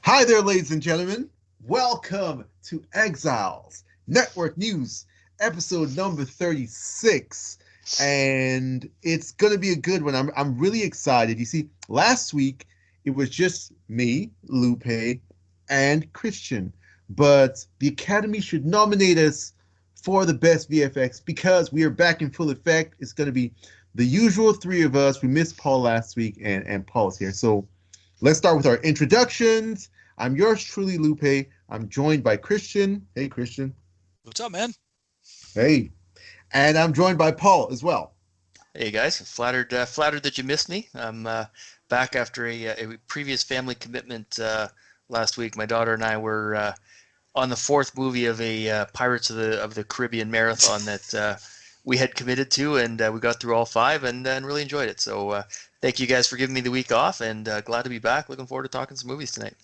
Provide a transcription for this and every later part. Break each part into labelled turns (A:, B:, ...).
A: Hi there, ladies and gentlemen. Welcome to Exiles Network News, episode number 36. And it's going to be a good one. I'm really excited. You see, last week it was just me, Lupe, and Christian. But the Academy should nominate us for the best VFX because we are back in full effect. It's going to be the usual three of us. We missed Paul last week, and Paul's here. So let's start with our introductions. I'm yours truly, Lupe. I'm joined by Christian. Hey, Christian.
B: What's up, man?
A: Hey. And I'm joined by Paul as well.
C: Hey guys, flattered that you missed me. I'm back after a previous family commitment last week. My daughter and I were on the fourth movie of a Pirates of the Caribbean marathon that we had committed to, and we got through all five and really enjoyed it. So thank you guys for giving me the week off, and glad to be back. Looking forward to talking some movies tonight.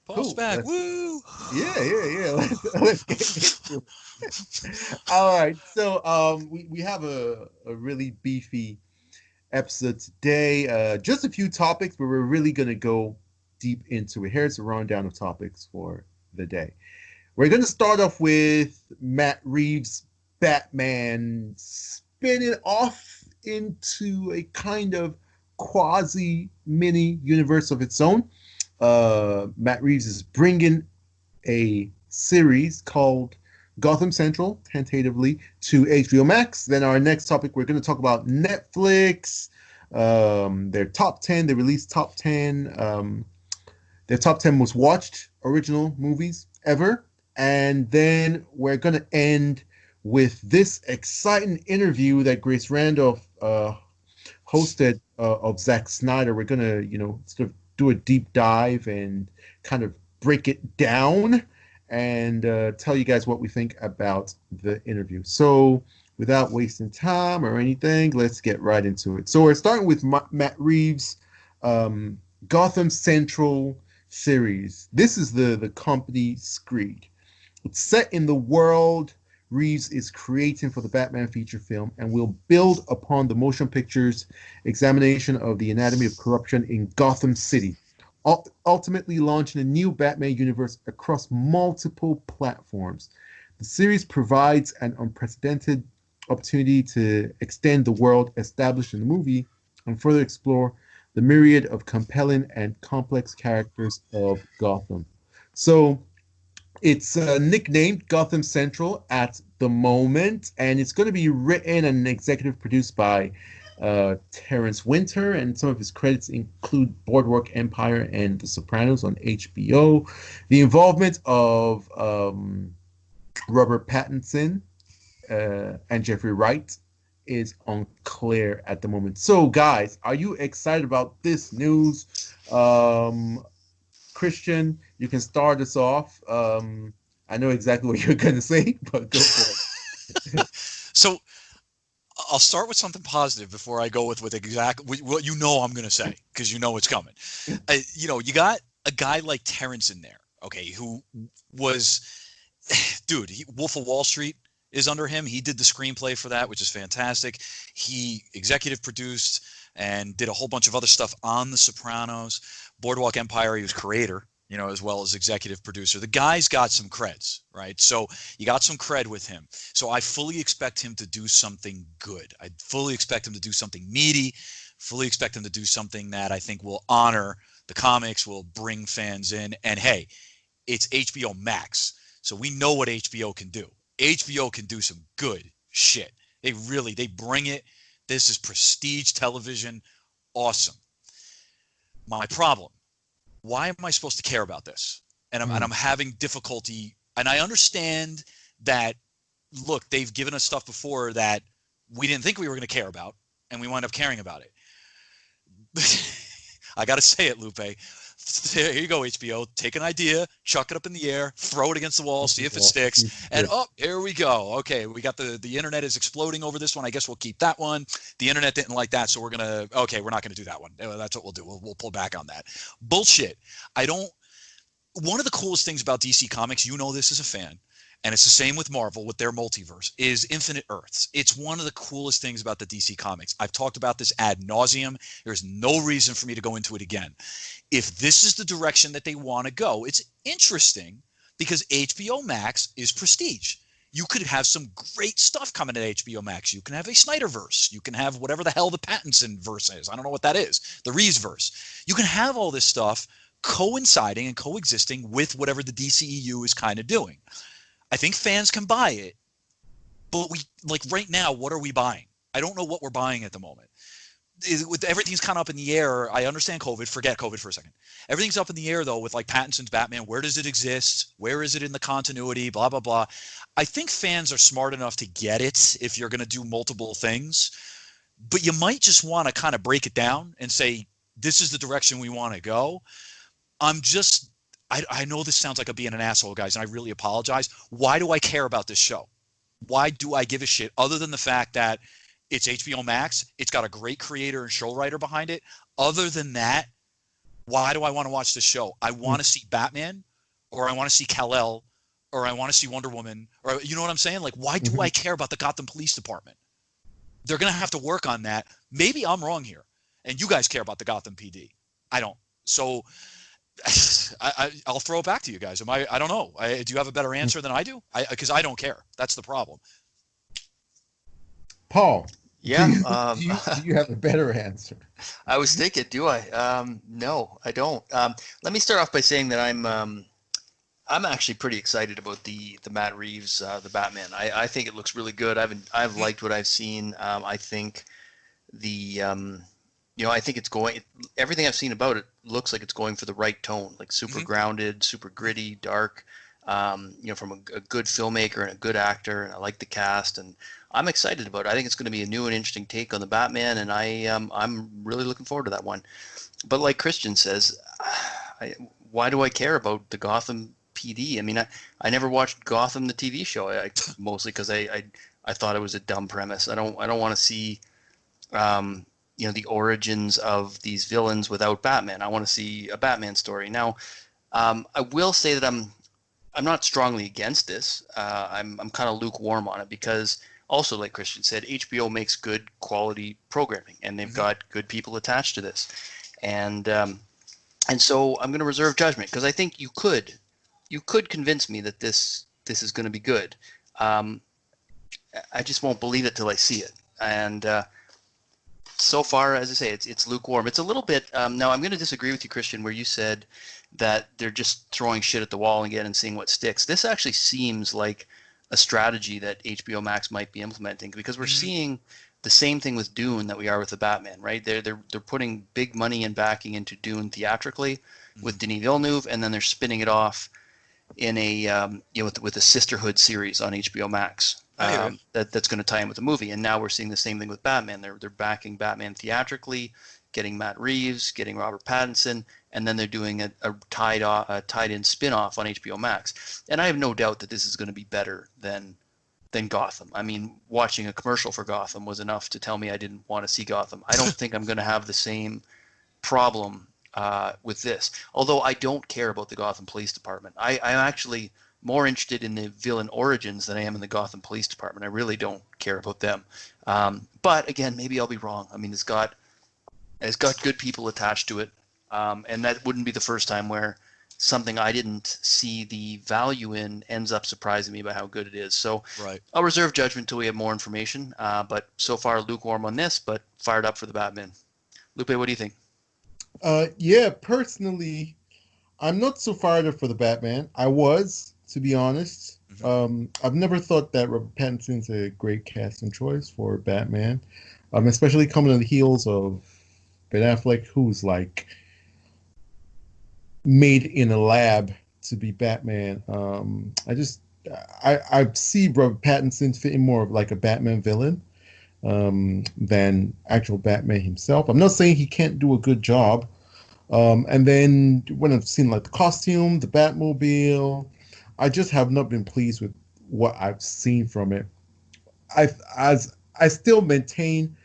B: Paul's
A: Cool.
B: back. Woo!
A: Yeah. Let's get into it. All right. So we have a really beefy episode today. Just a few topics, but we're really gonna go deep into it. Here's a rundown of topics for the day. We're gonna start off with Matt Reeves Batman spinning off into a kind of quasi mini universe of its own. Matt Reeves is bringing a series called Gotham Central, tentatively, to HBO Max. Then our next topic, we're going to talk about Netflix, their top 10, they released top 10, their top 10 most watched original movies ever. And then we're going to end with this exciting interview that Grace Randolph hosted of Zack Snyder. We're going to, sort of do a deep dive and kind of break it down and tell you guys what we think about the interview. So without wasting time or anything, let's get right into it. So we're starting with Matt Reeves' Gotham Central series. This is the company Screed. It's set in the world Reeves is creating for the Batman feature film and will build upon the motion picture's examination of the anatomy of corruption in Gotham City, ultimately launching a new Batman universe across multiple platforms. The series provides an unprecedented opportunity to extend the world established in the movie and further explore the myriad of compelling and complex characters of Gotham. So it's nicknamed Gotham Central at the moment, and it's going to be written and executive produced by Terrence Winter, and some of his credits include Boardwalk Empire and The Sopranos on HBO. The involvement of Robert Pattinson and Jeffrey Wright is unclear at the moment. So, guys, are you excited about this news? Christian, you can start us off. I know exactly what you're going to say, but go for it.
B: So I'll start with something positive before I go with exactly what I'm going to say, because it's coming. You got a guy like Terrence in there, okay, who was, dude, Wolf of Wall Street is under him. He did the screenplay for that, which is fantastic. He executive produced and did a whole bunch of other stuff on The Sopranos. Boardwalk Empire, he was creator, as well as executive producer. The guy's got some creds, right? So you got some cred with him. So I fully expect him to do something good. I fully expect him to do something meaty, fully expect him to do something that I think will honor the comics, will bring fans in. And hey, it's HBO Max. So we know what HBO can do. HBO can do some good shit. They bring it. This is prestige television. Awesome. My problem, why am I supposed to care about this? And I'm having difficulty. And I understand that, look, they've given us stuff before that we didn't think we were going to care about, and we wind up caring about it. I got to say it, Lupe. Here you go, HBO. Take an idea, chuck it up in the air, throw it against the wall, see if it sticks. And here we go. Okay, we got the internet is exploding over this one. I guess we'll keep that one. The internet didn't like that, so we're not going to do that one. That's what we'll do. We'll pull back on that. Bullshit. One of the coolest things about DC Comics, this as a fan, and it's the same with Marvel with their multiverse, is Infinite Earths. It's one of the coolest things about the DC Comics. I've talked about this ad nauseum. There's no reason for me to go into it again. If this is the direction that they want to go, it's interesting because HBO Max is prestige. You could have some great stuff coming at HBO Max. You can have a Snyderverse. You can have whatever the hell the Pattinson verse is. I don't know what that is. The Reeves verse. You can have all this stuff coinciding and coexisting with whatever the DCEU is kind of doing. I think fans can buy it, but we, like, right now, what are we buying? I don't know what we're buying at the moment. With everything's kind of up in the air. I understand COVID. Forget COVID for a second. Everything's up in the air though with like Pattinson's Batman. Where does it exist? Where is it in the continuity? Blah blah blah. I think fans are smart enough to get it if you're going to do multiple things, but you might just want to kind of break it down and say this is the direction we want to go. I know this sounds like I'm being an asshole, guys, and I really apologize. Why do I care about this show? Why do I give a shit other than the fact that it's HBO Max? It's got a great creator and show writer behind it. Other than that, why do I want to watch this show? I want to see Batman, or I want to see Kal-El, or I want to see Wonder Woman, or you know what I'm saying? Like, why do I care about the Gotham Police Department? They're going to have to work on that. Maybe I'm wrong here, and you guys care about the Gotham PD. I don't. So I'll throw it back to you guys. I don't know. Do you have a better answer than I do? Because I don't care. That's the problem.
A: Paul.
C: Yeah.
A: Do you have a better answer?
C: I was thinking, do I? No, I don't. Let me start off by saying that I'm actually pretty excited about the Matt Reeves the Batman. I think it looks really good. I've liked what I've seen. I think I think it's going. Everything I've seen about it looks like it's going for the right tone, like super grounded, super gritty, dark. From a good filmmaker and a good actor, and I like the cast, and I'm excited about it. I think it's going to be a new and interesting take on the Batman, and I'm really looking forward to that one. But like Christian says, why do I care about the Gotham PD? I mean, I never watched Gotham the TV show. Mostly because I thought it was a dumb premise. I don't want to see the origins of these villains without Batman. I want to see a Batman story. Now, I will say that I'm not strongly against this. I'm kind of lukewarm on it because also, like Christian said, HBO makes good quality programming, and they've got good people attached to this, and so I'm going to reserve judgment because I think you could convince me that this is going to be good. I just won't believe it till I see it, and so far, as I say, it's lukewarm. It's a little bit. Now, I'm going to disagree with you, Christian, where you said that they're just throwing shit at the wall again and seeing what sticks. This actually seems like a strategy that HBO Max might be implementing because we're seeing the same thing with Dune that we are with the Batman, right? They're putting big money and backing into Dune theatrically with Denis Villeneuve, and then they're spinning it off in a with a sisterhood series on HBO Max. That's going to tie in with the movie, and now we're seeing the same thing with Batman. They're backing Batman theatrically, getting Matt Reeves, getting Robert Pattinson, and then they're doing a tied-in spin-off on HBO Max. And I have no doubt that this is going to be better than Gotham. I mean, watching a commercial for Gotham was enough to tell me I didn't want to see Gotham. I don't think I'm going to have the same problem with this, although I don't care about the Gotham Police Department. I'm actually more interested in the villain origins than I am in the Gotham Police Department. I really don't care about them. But again, maybe I'll be wrong. I mean, it's got good people attached to it, and that wouldn't be the first time where something I didn't see the value in ends up surprising me by how good it is. So I'll reserve judgment till we have more information. But so far, lukewarm on this, but fired up for the Batman. Lupe, what do you think?
A: Yeah, personally, I'm not so fired up for the Batman. I was, to be honest. I've never thought that Robert Pattinson's a great casting choice for Batman, especially coming on the heels of Ben Affleck, who's like made in a lab to be Batman. I see Robert Pattinson fitting more of like a Batman villain than actual Batman himself. I'm not saying he can't do a good job. And then when I've seen like the costume, the Batmobile, I just have not been pleased with what I've seen from it. I still maintain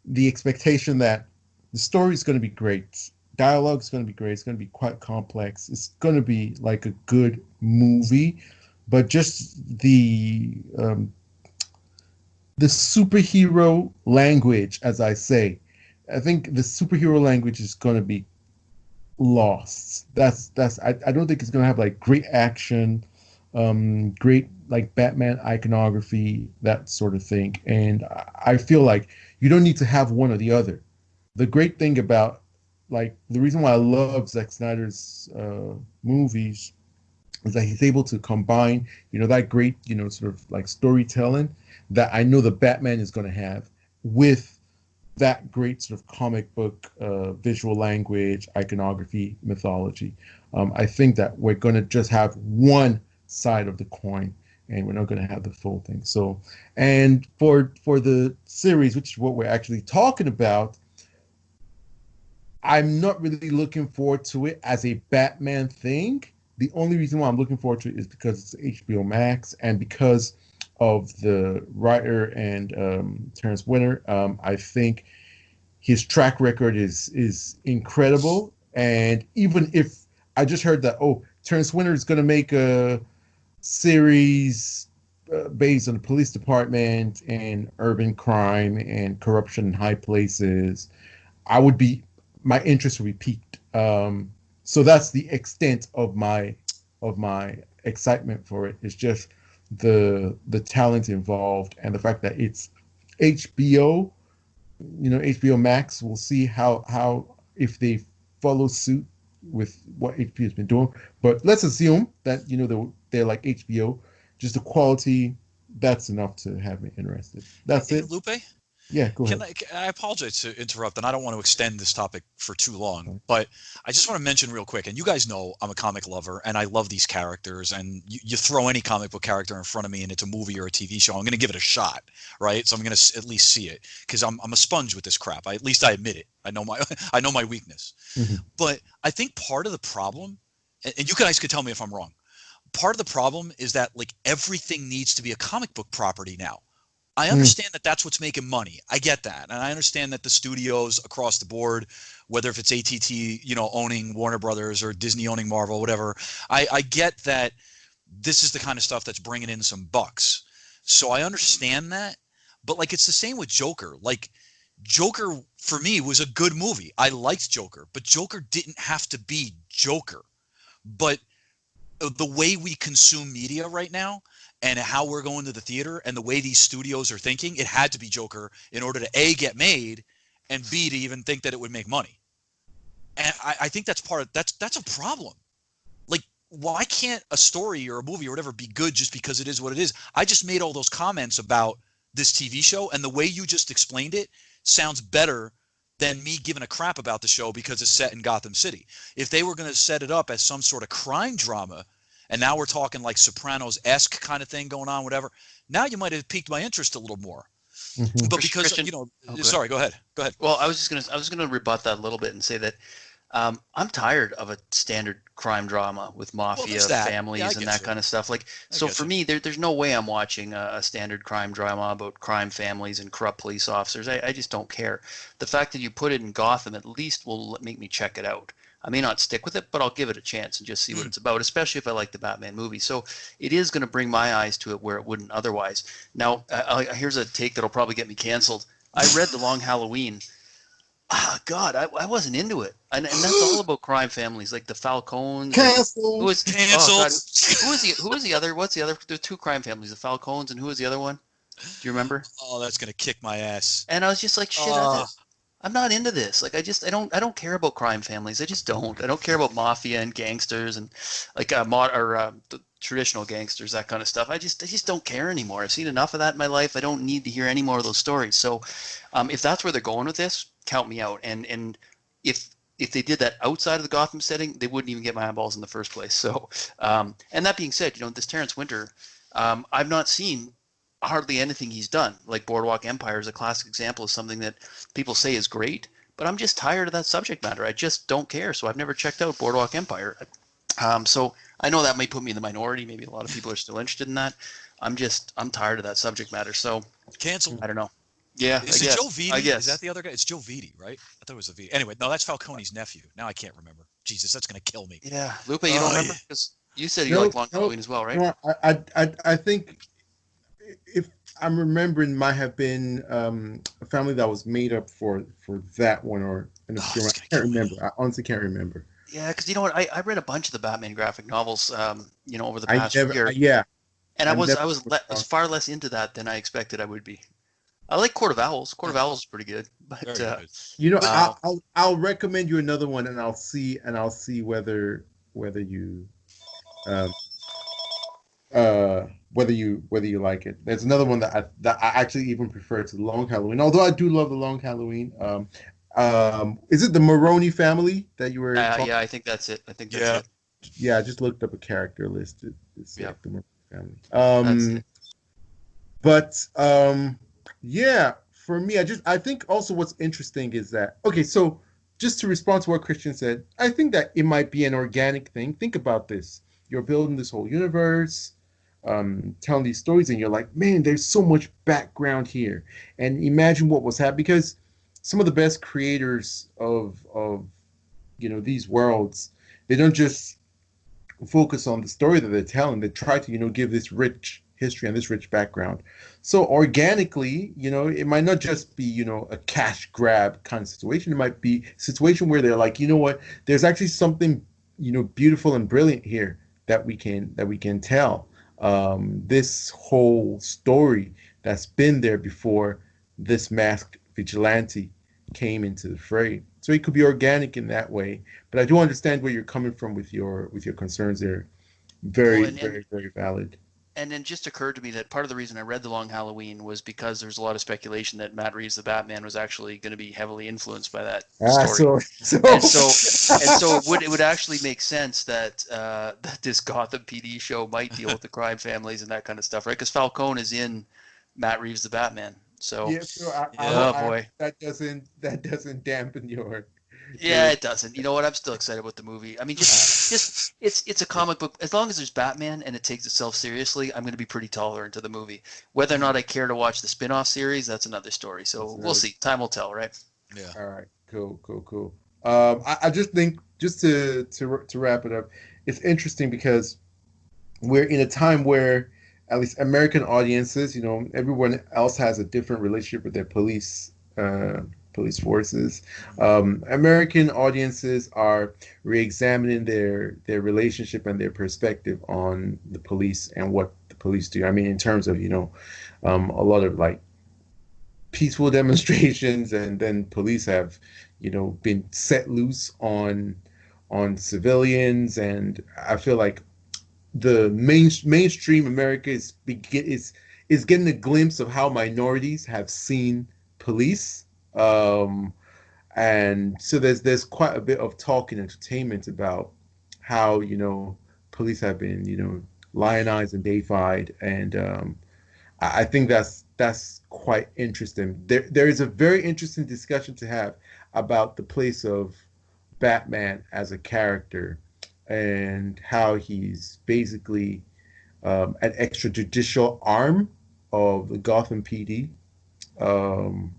A: the expectation that the story is going to be great. Dialogue is going to be great. It's going to be quite complex. It's going to be like a good movie, but just the superhero language, as I say. I think the superhero language is going to be lost. I don't think it's going to have like great action, great like Batman iconography, that sort of thing. And I feel like you don't need to have one or the other. The great thing about like the reason why I love Zack Snyder's movies is that he's able to combine, that great, sort of like storytelling that I know the Batman is going to have with that great sort of comic book visual language, iconography, mythology. I think that we're going to just have one side of the coin, and we're not going to have the full thing. So, and for the series, which is what we're actually talking about, I'm not really looking forward to it as a Batman thing. The only reason why I'm looking forward to it is because it's HBO Max and because of the writer and Terrence Winter. I think his track record is incredible. And even if I just heard that, Terrence Winter is going to make a series based on the police department and urban crime and corruption in high places, my interest would be piqued. So that's the extent of my excitement for it. It's just the talent involved and the fact that it's HBO, HBO Max. We'll see how if they follow suit with what HBO has been doing. But let's assume that they're like HBO, just the quality. That's enough to have me interested. That's it.
B: Lupe?
A: Yeah, go ahead.
B: I apologize to interrupt, and I don't want to extend this topic for too long, but I just want to mention real quick, and you guys know I'm a comic lover, and I love these characters, and you throw any comic book character in front of me, and it's a movie or a TV show, I'm going to give it a shot, right? So I'm going to at least see it, because I'm a sponge with this crap. At least I admit it. I know my weakness. Mm-hmm. But I think part of the problem, and you guys could tell me if I'm wrong, part of the problem is that like everything needs to be a comic book property now. I understand that that's what's making money. I get that. And I understand that the studios across the board, whether if it's AT&T, owning Warner Brothers or Disney owning Marvel, whatever, I get that this is the kind of stuff that's bringing in some bucks. So I understand that. But like, it's the same with Joker. Like Joker for me was a good movie. I liked Joker, but Joker didn't have to be Joker. But the way we consume media right now, and how we're going to the theater and the way these studios are thinking, it had to be Joker in order to A, get made, and B, to even think that it would make money. And I think that's that's a problem. Like, why can't a story or a movie or whatever be good just because it is what it is? I just made all those comments about this TV show, and the way you just explained it sounds better than me giving a crap about the show because it's set in Gotham City. If they were going to set it up as some sort of crime drama, and now we're talking like Sopranos-esque kind of thing going on, whatever. Now you might have piqued my interest a little more. Mm-hmm. But because Christian, sorry, go ahead.
C: Well, I was gonna rebut that a little bit and say that I'm tired of a standard crime drama with mafia families and that kind of stuff. Like, so for me, there's no way I'm watching a standard crime drama about crime families and corrupt police officers. I just don't care. The fact that you put it in Gotham at least will make me check it out. I may not stick with it, but I'll give it a chance and just see what it's about, especially if I like the Batman movie. So it is going to bring my eyes to it where it wouldn't otherwise. Now, here's a take that'll probably get me canceled. I read The Long Halloween. God, I wasn't into it. And that's all about crime families, like the Falcones.
A: Canceled.
C: Who was the other? What's the other? There are two crime families, the Falcones, and who was the other one? Do you remember?
B: Oh, that's going to kick my ass.
C: And I was just like, shit, I'm not into this. Like, I don't care about crime families. I just don't. I don't care about mafia and gangsters and like the traditional gangsters, that kind of stuff. I just don't care anymore. I've seen enough of that in my life. I don't need to hear any more of those stories. So, if that's where they're going with this, count me out. And if they did that outside of the Gotham setting, they wouldn't even get my eyeballs in the first place. So, and that being said, this Terrence Winter, I've not seen hardly anything he's done. Like Boardwalk Empire is a classic example of something that people say is great, but I'm just tired of that subject matter. I just don't care. So I've never checked out Boardwalk Empire. So I know that may put me in the minority. Maybe a lot of people are still interested in that. I'm tired of that subject matter. So
B: cancel.
C: I don't know. Yeah.
B: Is it Joe Vitti?
C: I guess.
B: Is that the other guy? It's Joe Vitti, right? I thought it was a Vitti. Anyway, no, that's Falcone's nephew. Now I can't remember. Jesus, that's going to kill me.
C: Yeah. Lupe, you don't remember? Because You said you
A: No,
C: like Long
A: no,
C: Halloween as well, right?
A: no. I think if I'm remembering, might have been a family that was made up for that one or an
B: Oh,
A: obscure one.
B: it's
A: I
B: gonna
A: can't
B: kill me.
A: remember. I honestly can't remember.
C: Yeah, because you know what, I read a bunch of the Batman graphic novels, over the
A: I
C: past
A: never.
C: year,
A: Yeah,
C: and
A: I never.
C: I was far less into that than I expected I would be. I like Court of Owls. Court
B: Yeah,
C: of Owls is pretty good, but
B: very good.
A: You know,
B: But
A: I'll recommend you another one, and I'll see whether you um uh whether you like it. There's another one that I actually even prefer to the Long Halloween, although I do love the Long Halloween. Is it the Maroney family that you were talking?
C: yeah, I think that's it. I think that's
B: yeah,
C: it.
A: Yeah, I just looked up a character list. It's
C: Yeah,
A: like the Maroney family.
C: that's it.
A: But yeah, for me, I think also what's interesting is that, okay, so just to respond to what Christian said, I think that it might be an organic thing. Think about this. You're building this whole universe, telling these stories, and you're like, man, there's so much background here. And imagine what was happening, because some of the best creators of these worlds, they don't just focus on the story that they're telling. They try to, give this rich history and this rich background. So organically, it might not just be, a cash grab kind of situation. It might be a situation where they're like, you know what, there's actually something, beautiful and brilliant here that we can tell. This whole story that's been there before this masked vigilante came into the fray. So it could be organic in that way. But I do understand where you're coming from with your concerns there.
C: Well,
A: Very,
C: and
A: very, very valid.
C: and then just occurred to me that part of the reason I read The Long Halloween was because there's a lot of speculation that Matt Reeves the Batman was actually going to be heavily influenced by that
A: Ah,
C: story.
A: so
C: And so it would actually make sense that that this Gotham PD show might deal with the crime families and that kind of stuff, right? Because Falcone is in Matt Reeves the Batman. So,
A: yeah, so I hope
C: oh
A: I hope
C: boy.
A: that doesn't dampen your
C: Yeah, it doesn't. You know what? I'm still excited about the movie. I mean, just it's a comic book. As long as there's Batman and it takes itself seriously, I'm going to be pretty tolerant to the movie. Whether or not I care to watch the spin-off series, that's another story. So we'll see. Time will tell, right?
B: yeah.
A: All right, cool, cool, cool. I just think, just to wrap it up, it's interesting because we're in a time where at least American audiences, everyone else has a different relationship with their police forces. American audiences are re-examining their relationship and their perspective on the police and what the police do. I mean, in terms of a lot of like peaceful demonstrations, and then police have been set loose on civilians, and I feel like the mainstream America is getting a glimpse of how minorities have seen police. Um, and so there's quite a bit of talk and entertainment about how police have been lionized and deified, and I think that's quite interesting. There is a very interesting discussion to have about the place of Batman as a character and how he's basically an extrajudicial arm of the Gotham PD. Um,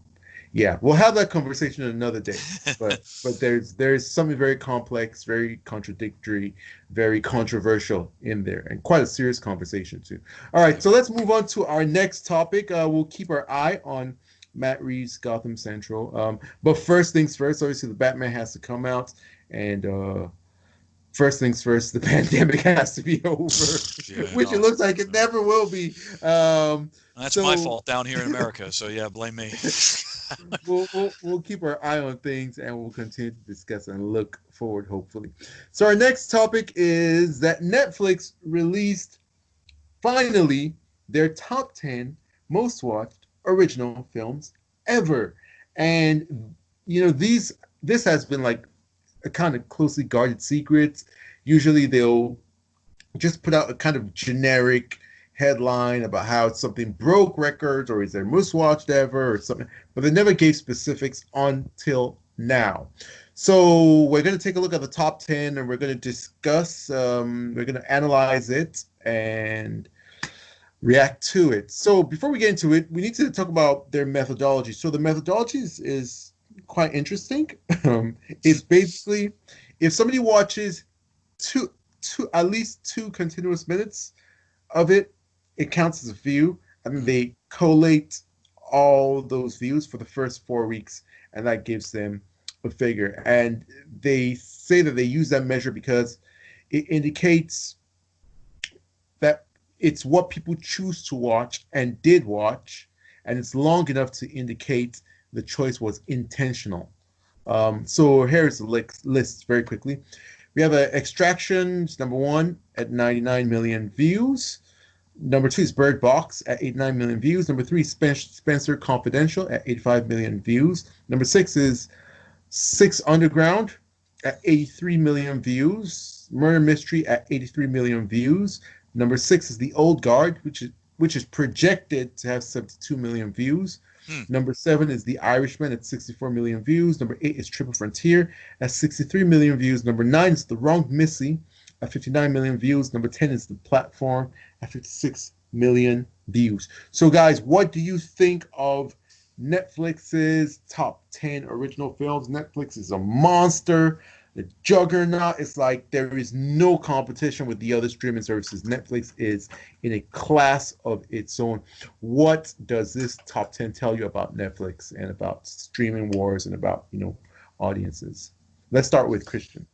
A: yeah, we'll have that conversation another day. But there's something very complex, very contradictory, very controversial in there, and quite a serious conversation too. All right, so let's move on to our next topic. We'll keep our eye on Matt Reeves' Gotham Central. But first things first, obviously the Batman has to come out, and first things first, the pandemic has to be over,
B: Yeah, I
A: which it
B: know.
A: looks like it never will be.
B: That's my
A: So
B: fault down here in America. So yeah, blame me.
A: we'll keep our eye on things, and we'll continue to discuss and look forward, hopefully. So our next topic is that Netflix released finally their top 10 most watched original films ever. And this has been like a kind of closely guarded secret. Usually they'll just put out a kind of generic headline about how something broke records or is their most watched ever or something, but they never gave specifics until now. So we're going to take a look at the top 10, and we're going to discuss, we're going to analyze it and react to it. So before we get into it, we need to talk about their methodology. So the methodology is quite interesting. It's basically, if somebody watches two at least 2 continuous minutes of it, it counts as a view. I mean, they collate all those views for the first 4 weeks, and that gives them a figure. And they say that they use that measure because it indicates that it's what people choose to watch and did watch, and it's long enough to indicate the choice was intentional. So here's the list very quickly. We have Extraction, number one at 99 million views. Number two is Bird Box at 89 million views. Number three, Spencer Confidential at 85 million views. Number six is Six Underground at 83 million views. Murder Mystery at 83 million views. Number six is The Old Guard, which is projected to have 72 million views. Number seven is The Irishman at 64 million views. Number eight is Triple Frontier at 63 million views. Number nine is The Wrong Missy at 59 million views. Number 10 is The Platform at 56 million views. So, guys, what do you think of Netflix's top 10 original films? Netflix is a monster, the juggernaut. It's like there is no competition with the other streaming services. Netflix is in a class of its own. What does this top 10 tell you about Netflix and about streaming wars and about, audiences? Let's start with Christian.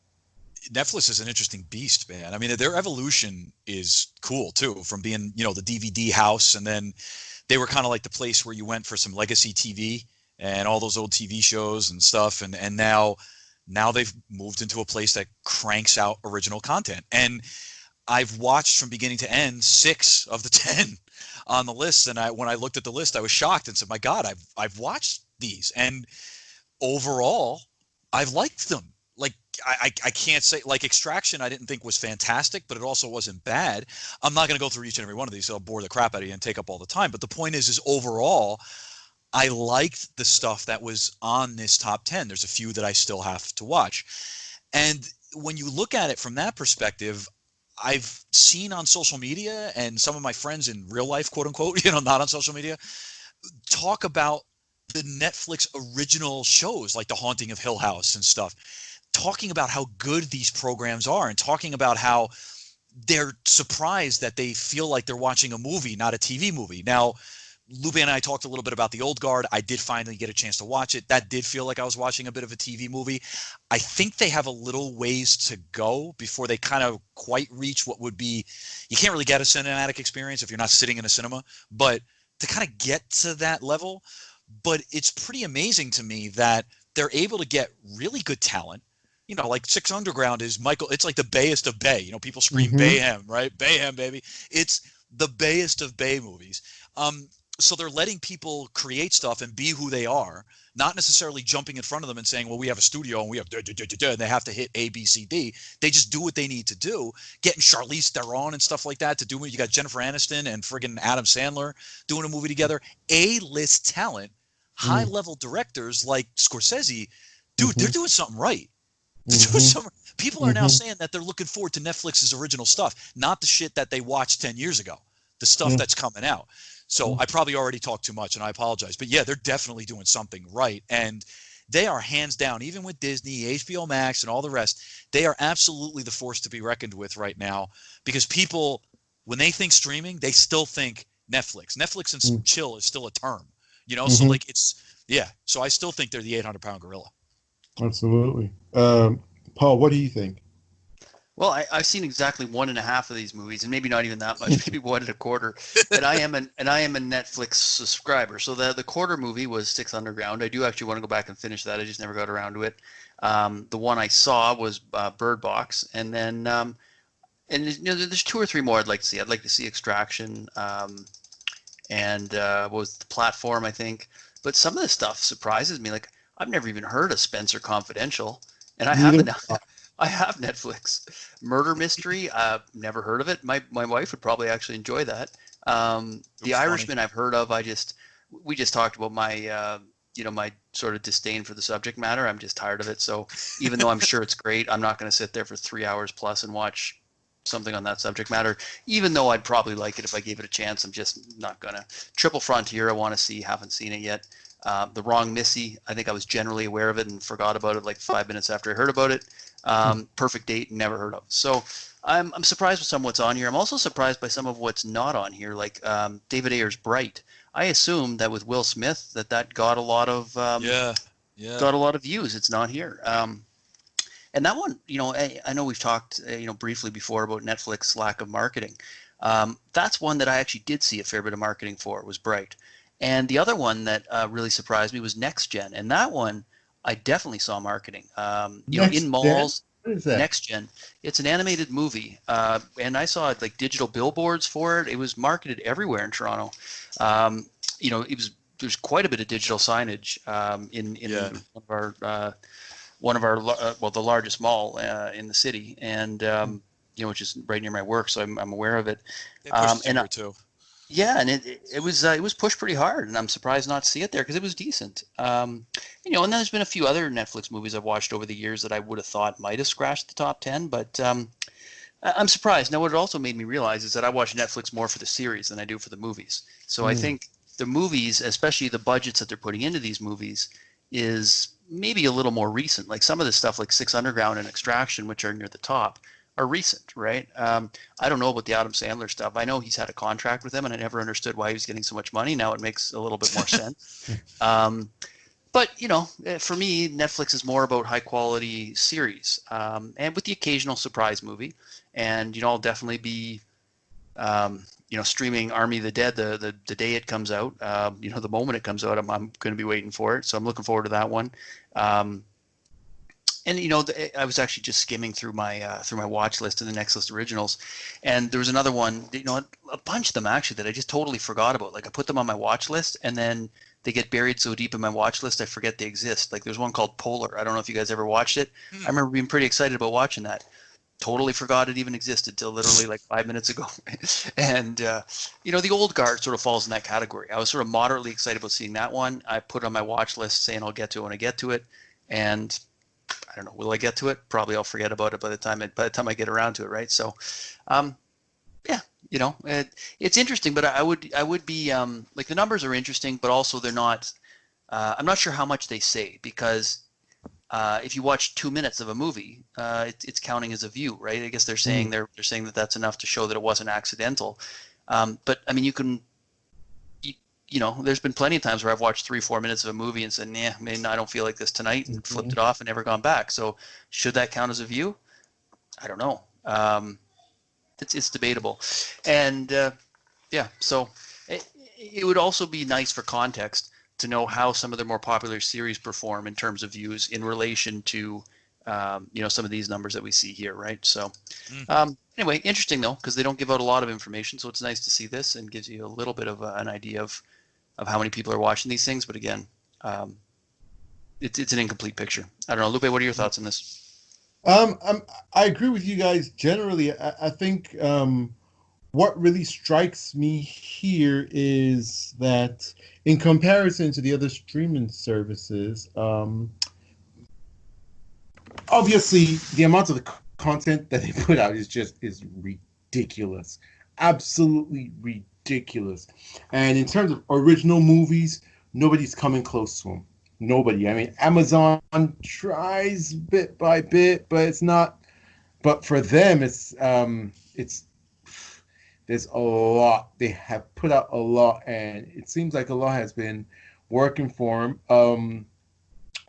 B: Netflix is an interesting beast, man. I mean, their evolution is cool too, from being, the DVD house, and then they were kind of like the place where you went for some legacy TV and all those old TV shows and stuff, and now they've moved into a place that cranks out original content. And I've watched from beginning to end 6 of the 10 on the list, and when I looked at the list, I was shocked and said, "My God, I've watched these," and overall, I've liked them. Like, I can't say, like, Extraction I didn't think was fantastic, but it also wasn't bad. I'm not going to go through each and every one of these, so I'll bore the crap out of you and take up all the time. But the point is overall, I liked the stuff that was on this top 10. There's a few that I still have to watch. And when you look at it from that perspective, I've seen on social media, and some of my friends in real life, quote unquote, not on social media, talk about the Netflix original shows like The Haunting of Hill House and stuff, talking about how good these programs are and talking about how they're surprised that they feel like they're watching a movie, not a TV movie. Now, Lupe and I talked a little bit about The Old Guard. I did finally get a chance to watch it. That did feel like I was watching a bit of a TV movie. I think they have a little ways to go before they kind of quite reach what would be, you can't really get a cinematic experience if you're not sitting in a cinema, but to kind of get to that level. But it's pretty amazing to me that they're able to get really good talent. Like Six Underground is Michael. It's like the bayest of Bay. People scream Bayhem, right? Bayhem, baby. It's the bayest of Bay movies. So they're letting people create stuff and be who they are, not necessarily jumping in front of them and saying, well, we have a studio and we have and they have to hit A, B, C, D. They just do what they need to do. Getting Charlize Theron and stuff like that to do it. You got Jennifer Aniston and friggin' Adam Sandler doing a movie together. A-list talent, high-level directors like Scorsese. Dude, they're doing something right. People are now saying that they're looking forward to Netflix's original stuff, not the shit that they watched 10 years ago, the stuff that's coming out. So I probably already talked too much, and I apologize. But yeah, they're definitely doing something right. And they are hands down, even with Disney, HBO Max, and all the rest, they are absolutely the force to be reckoned with right now, because people, when they think streaming, they still think Netflix. Netflix and chill is still a term, So like so I still think they're the 800-pound gorilla.
A: Absolutely. Paul, what do you think?
C: Well, I've seen exactly 1.5 of these movies, and maybe not even that much, maybe 1.25. And I am a Netflix subscriber. So the quarter movie was Six Underground. I do actually want to go back and finish that. I just never got around to it. The one I saw was Bird Box, and then there's 2 or 3 more I'd like to see. I'd like to see Extraction, and what was The Platform, I think. But some of this stuff surprises me. Like, I've never even heard of Spencer Confidential, and I have Netflix. Murder Mystery, never heard of it. My wife would probably actually enjoy that. The Irishman I've heard of. We just talked about my my sort of disdain for the subject matter. I'm just tired of it. So even though I'm sure it's great, I'm not going to sit there for 3 hours plus and watch something on that subject matter. Even though I'd probably like it if I gave it a chance, I'm just not gonna. Triple Frontier, I want to see. Haven't seen it yet. The Wrong Missy, I think I was generally aware of it and forgot about it like 5 minutes after I heard about it. Perfect Date, never heard of. So I'm surprised with some of what's on here. I'm also surprised by some of what's not on here, like David Ayer's Bright. I assumed that with Will Smith that got a lot of got a lot of views. It's not here. And that one, I know we've talked, briefly before about Netflix lack of marketing. That's one that I actually did see a fair bit of marketing for, was Bright. And the other one that really surprised me was Next Gen. And that one, I definitely saw marketing. In malls.
A: What is that?
C: Next Gen. It's an animated movie, and I saw like digital billboards for it. It was marketed everywhere in Toronto. There's quite a bit of digital signage in one of our the largest mall in the city, and which is right near my work, so I'm aware of it.
B: Too.
C: Yeah, and it was pushed pretty hard, and I'm surprised not to see it there because it was decent. And then there's been a few other Netflix movies I've watched over the years that I would have thought might have scratched the top 10, but I'm surprised. Now, what it also made me realize is that I watch Netflix more for the series than I do for the movies. So I think the movies, especially the budgets that they're putting into these movies, is maybe a little more recent. Like some of the stuff like Six Underground and Extraction, which are near the top, are recent, right? I don't know about the Adam Sandler stuff. I know he's had a contract with them, and I never understood why he was getting so much money. Now it makes a little bit more sense. But, for me, Netflix is more about high-quality series, and with the occasional surprise movie. And, I'll definitely be, streaming Army of the Dead the day it comes out. The moment it comes out, I'm going to be waiting for it. So I'm looking forward to that one. And I was actually just skimming through my watch list and the Next List Originals, and there was another one, a bunch of them actually that I just totally forgot about. Like I put them on my watch list, and then they get buried so deep in my watch list I forget they exist. Like there's one called Polar. I don't know if you guys ever watched it. I remember being pretty excited about watching that. Totally forgot it even existed till literally like 5 minutes ago. And the Old Guard sort of falls in that category. I was sort of moderately excited about seeing that one. I put it on my watch list saying I'll get to it when I get to it, and I don't know. Will I get to it? Probably I'll forget about it by the time I get around to it, right? So, it's interesting, but I would be like the numbers are interesting, but also they're not. I'm not sure how much they say because if you watch 2 minutes of a movie, it's counting as a view, right? I guess they're saying they're saying that that's enough to show that it wasn't accidental. But I mean, you can. There's been plenty of times where I've watched 3-4 minutes of a movie and said, "Nah, man, I don't feel like this tonight," and flipped it off and never gone back. So, should that count as a view? I don't know. It's debatable, and so it would also be nice for context to know how some of the more popular series perform in terms of views in relation to some of these numbers that we see here, right? So. Anyway, interesting though, because they don't give out a lot of information, so it's nice to see this and gives you a little bit of an idea of how many people are watching these things. But again, it's an incomplete picture. I don't know, Lupe, what are your thoughts on this?
A: I agree with you guys generally. I think what really strikes me here is that in comparison to the other streaming services, obviously the amount of the content that they put out is ridiculous, absolutely ridiculous. And in terms of original movies, nobody's coming close to them. Nobody. I mean, Amazon tries bit by bit, but it's not. But for them, it's there's a lot. They have put out a lot, and it seems like a lot has been working for them.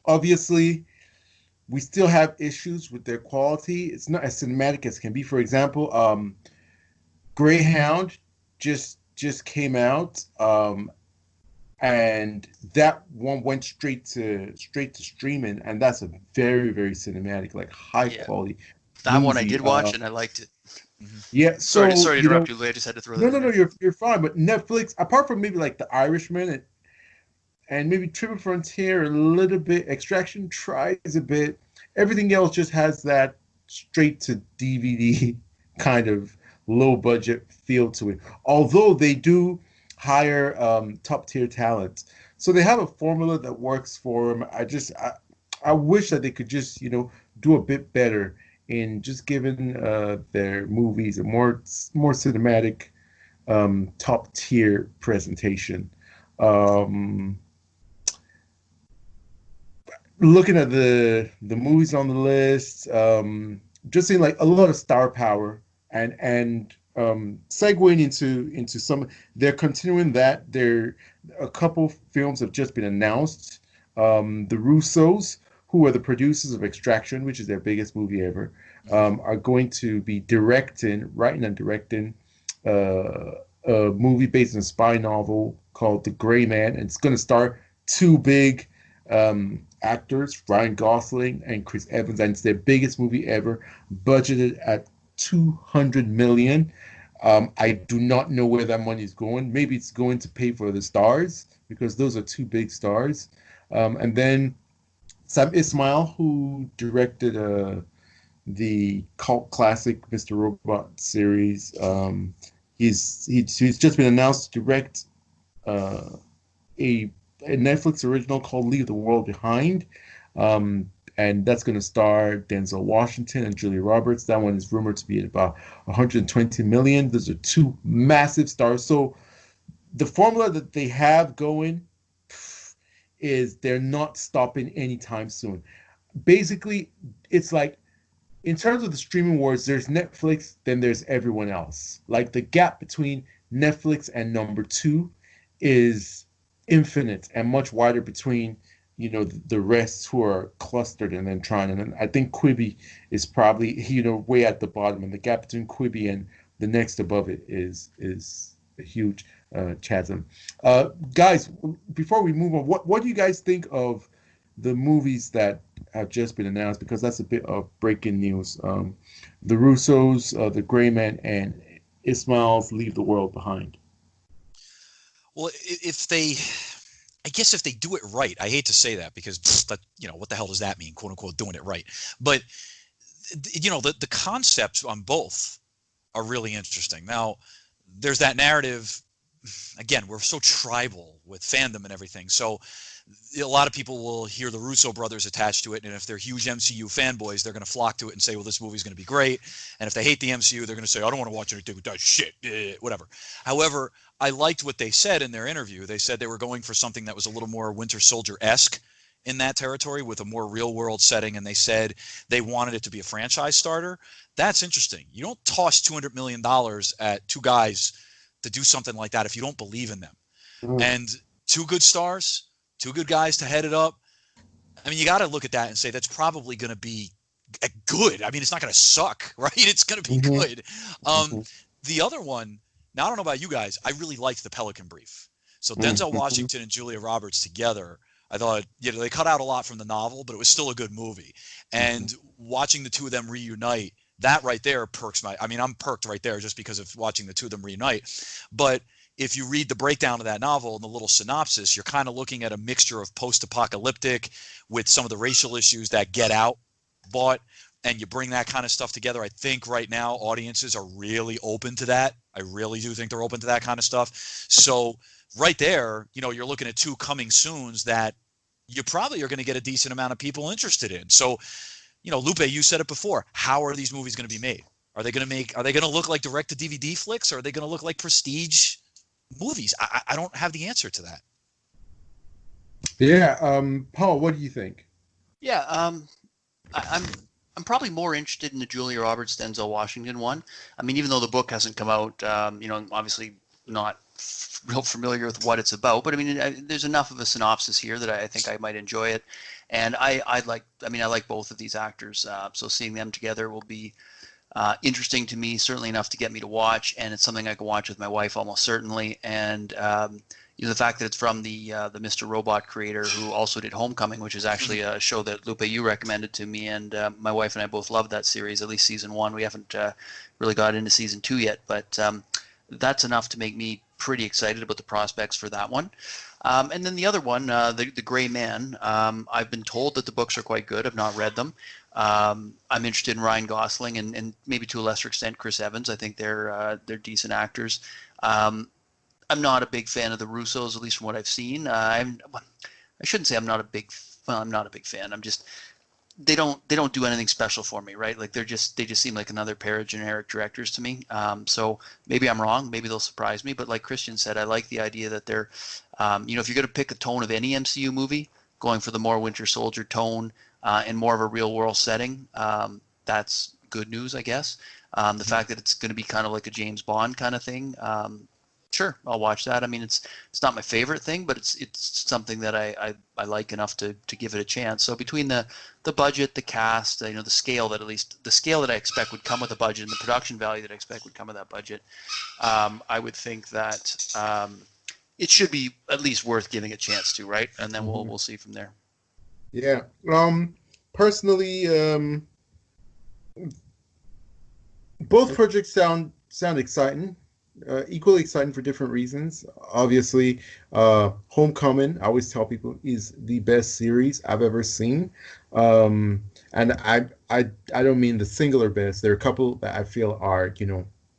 A: Obviously, we still have issues with their quality. It's not as cinematic as can be. For example, Greyhound just came out, and that one went straight to streaming, and that's a very, very cinematic, like high quality.
C: That movie. One I did watch, and I liked it.
A: Yeah. So,
C: sorry to interrupt you, Lou. I just had to throw that.
A: No, you're fine. But Netflix, apart from maybe like The Irishman and maybe Triple Frontier a little bit. Extraction tries a bit. Everything else just has that straight to DVD kind of low budget feel to it. Although they do hire top tier talent, so they have a formula that works for them. I wish that they could just do a bit better in just giving their movies a more cinematic top tier presentation. looking at the movies on the list, just seeing like a lot of star power and segueing into some. They're continuing that. There, a couple films have just been announced. The Russos, who are the producers of Extraction, which is their biggest movie ever,
B: Mhm.
A: are going to be writing and directing uh, a movie based on a spy novel called The Gray Man. And it's going to star two big actors, Ryan Gosling and Chris Evans, and it's their biggest movie ever, budgeted at 200 million. I do not know where that money is going. Maybe it's going to pay for the stars because those are two big stars. And then Sam Ismail, who directed the cult classic Mr. Robot series, he's just been announced to direct uh, a, a Netflix original called Leave the World Behind. Um, and that's going to star Denzel Washington and Julia Roberts. That one is rumored to be at about 120 million. Those are two massive stars. So the formula that they have going is they're not stopping anytime soon. Basically, it's like in terms of the streaming wars, there's Netflix, then there's everyone else. Like the gap between Netflix and number two is infinite and much wider between the rest who are clustered and then trying. And then I think Quibi is probably way at the bottom, and the gap between Quibi and the next above it is a huge chasm. Guys, before we move on, what do you guys think of the movies that have just been announced? Because that's a bit of breaking news. The Russos, The Gray Man, and Ismail's Leave the World Behind.
B: Well, if they, I guess if they do it right, I hate to say that because that, what the hell does that mean, quote unquote, doing it right? But the concepts on both are really interesting. Now, there's that narrative. Again, we're so tribal with fandom and everything. So a lot of people will hear the Russo brothers attached to it, and if they're huge MCU fanboys, they're going to flock to it and say, well, this movie's going to be great. And if they hate the MCU, they're going to say, I don't want to watch anything with that shit, whatever. However, I liked what they said in their interview. They said they were going for something that was a little more Winter Soldier-esque in that territory with a more real-world setting, and they said they wanted it to be a franchise starter. That's interesting. You don't toss $200 million at two guys to do something like that if you don't believe in them.
A: Mm-hmm.
B: And two good stars, two good guys to head it up. I mean, you got to look at that and say that's probably going to be good. I mean, it's not going to suck, right? It's going to be
A: Mm-hmm.
B: good. Um, the other one, now I don't know about you guys, I really liked the Pelican Brief. So Denzel
A: Mm-hmm.
B: Washington and Julia Roberts together, I thought, they cut out a lot from the novel, but it was still a good movie.
A: Mm-hmm.
B: And watching the two of them reunite, that right there perks I mean, I'm perked right there just because of watching the two of them reunite. But if you read the breakdown of that novel and the little synopsis, you're kind of looking at a mixture of post-apocalyptic with some of the racial issues that Get Out brought, and you bring that kind of stuff together. I think right now audiences are really open to that. I really do think they're open to that kind of stuff. So right there, you're looking at two coming soons that you probably are going to get a decent amount of people interested in. So, Lupe, you said it before. How are these movies going to be made? Are they going to look like direct to DVD flicks, or are they going to look like prestige movies? I don't have the answer to that.
A: Yeah. Paul, what do you think?
D: Yeah, I'm probably more interested in the Julia Roberts Denzel Washington one. I mean, even though the book hasn't come out, obviously not real familiar with what it's about, but I mean, there's enough of a synopsis here that I think I might enjoy it. And I like both of these actors, so seeing them together will be interesting to me, certainly enough to get me to watch, and it's something I can watch with my wife almost certainly. And the fact that it's from the Mr. Robot creator who also did Homecoming, which is actually a show that Lupe you recommended to me, and my wife and I both loved that series, at least season one. We haven't really got into season two yet, but that's enough to make me pretty excited about the prospects for that one. And then the other one, the Gray Man, I've been told that the books are quite good. I've not read them. I'm interested in Ryan Gosling and maybe to a lesser extent Chris Evans. I think they're decent actors. I'm not a big fan of the Russos, at least from what I've seen. I shouldn't say I'm not a big fan. I'm just they don't do anything special for me, right? Like they just seem like another pair of generic directors to me. So maybe I'm wrong. Maybe they'll surprise me. But like Christian said, I like the idea that they're, if you're going to pick a tone of any MCU movie, going for the more Winter Soldier tone and more of a real world setting, that's good news, I guess. The fact that it's going to be kind of like a James Bond kind of thing, sure, I'll watch that. I mean, it's not my favorite thing, but it's something that I like enough to give it a chance. So between the budget, the cast, the scale that I expect would come with a budget, and the production value that I expect would come with that budget, I would think that it should be at least worth giving a chance to, right? And then we'll see from there.
A: Yeah. Personally, both projects sound exciting. Equally exciting for different reasons. Obviously, Homecoming, I always tell people, is the best series I've ever seen. And I don't mean the singular best. There are a couple that I feel are,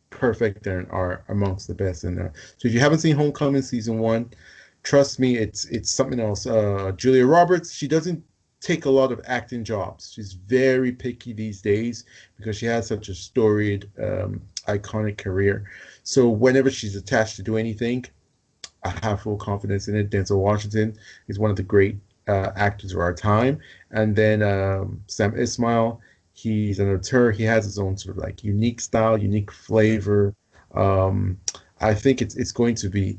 A: perfect and are amongst the best in there. So if you haven't seen Homecoming season 1, trust me, it's something else. Julia Roberts, she doesn't take a lot of acting jobs. She's very picky these days because she has such a storied, iconic career. So whenever she's attached to do anything, I have full confidence in it. Denzel Washington is one of the great actors of our time. And then Sam Esmail, he's an auteur. He has his own sort of like unique style, unique flavor. I think it's going to be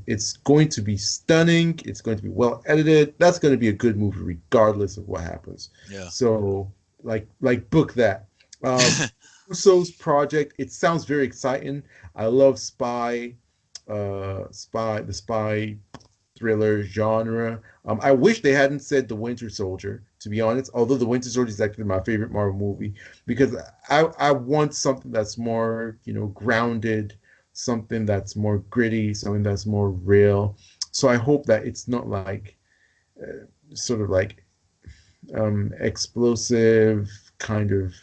A: stunning. It's going to be well edited. That's going to be a good movie regardless of what happens.
B: Yeah.
A: So like book that. Russo's project, it sounds very exciting. I love the spy thriller genre. I wish they hadn't said The Winter Soldier, to be honest, although The Winter Soldier is actually my favorite Marvel movie, because I want something that's more, grounded, something that's more gritty, something that's more real. So I hope that it's not like sort of like explosive kind of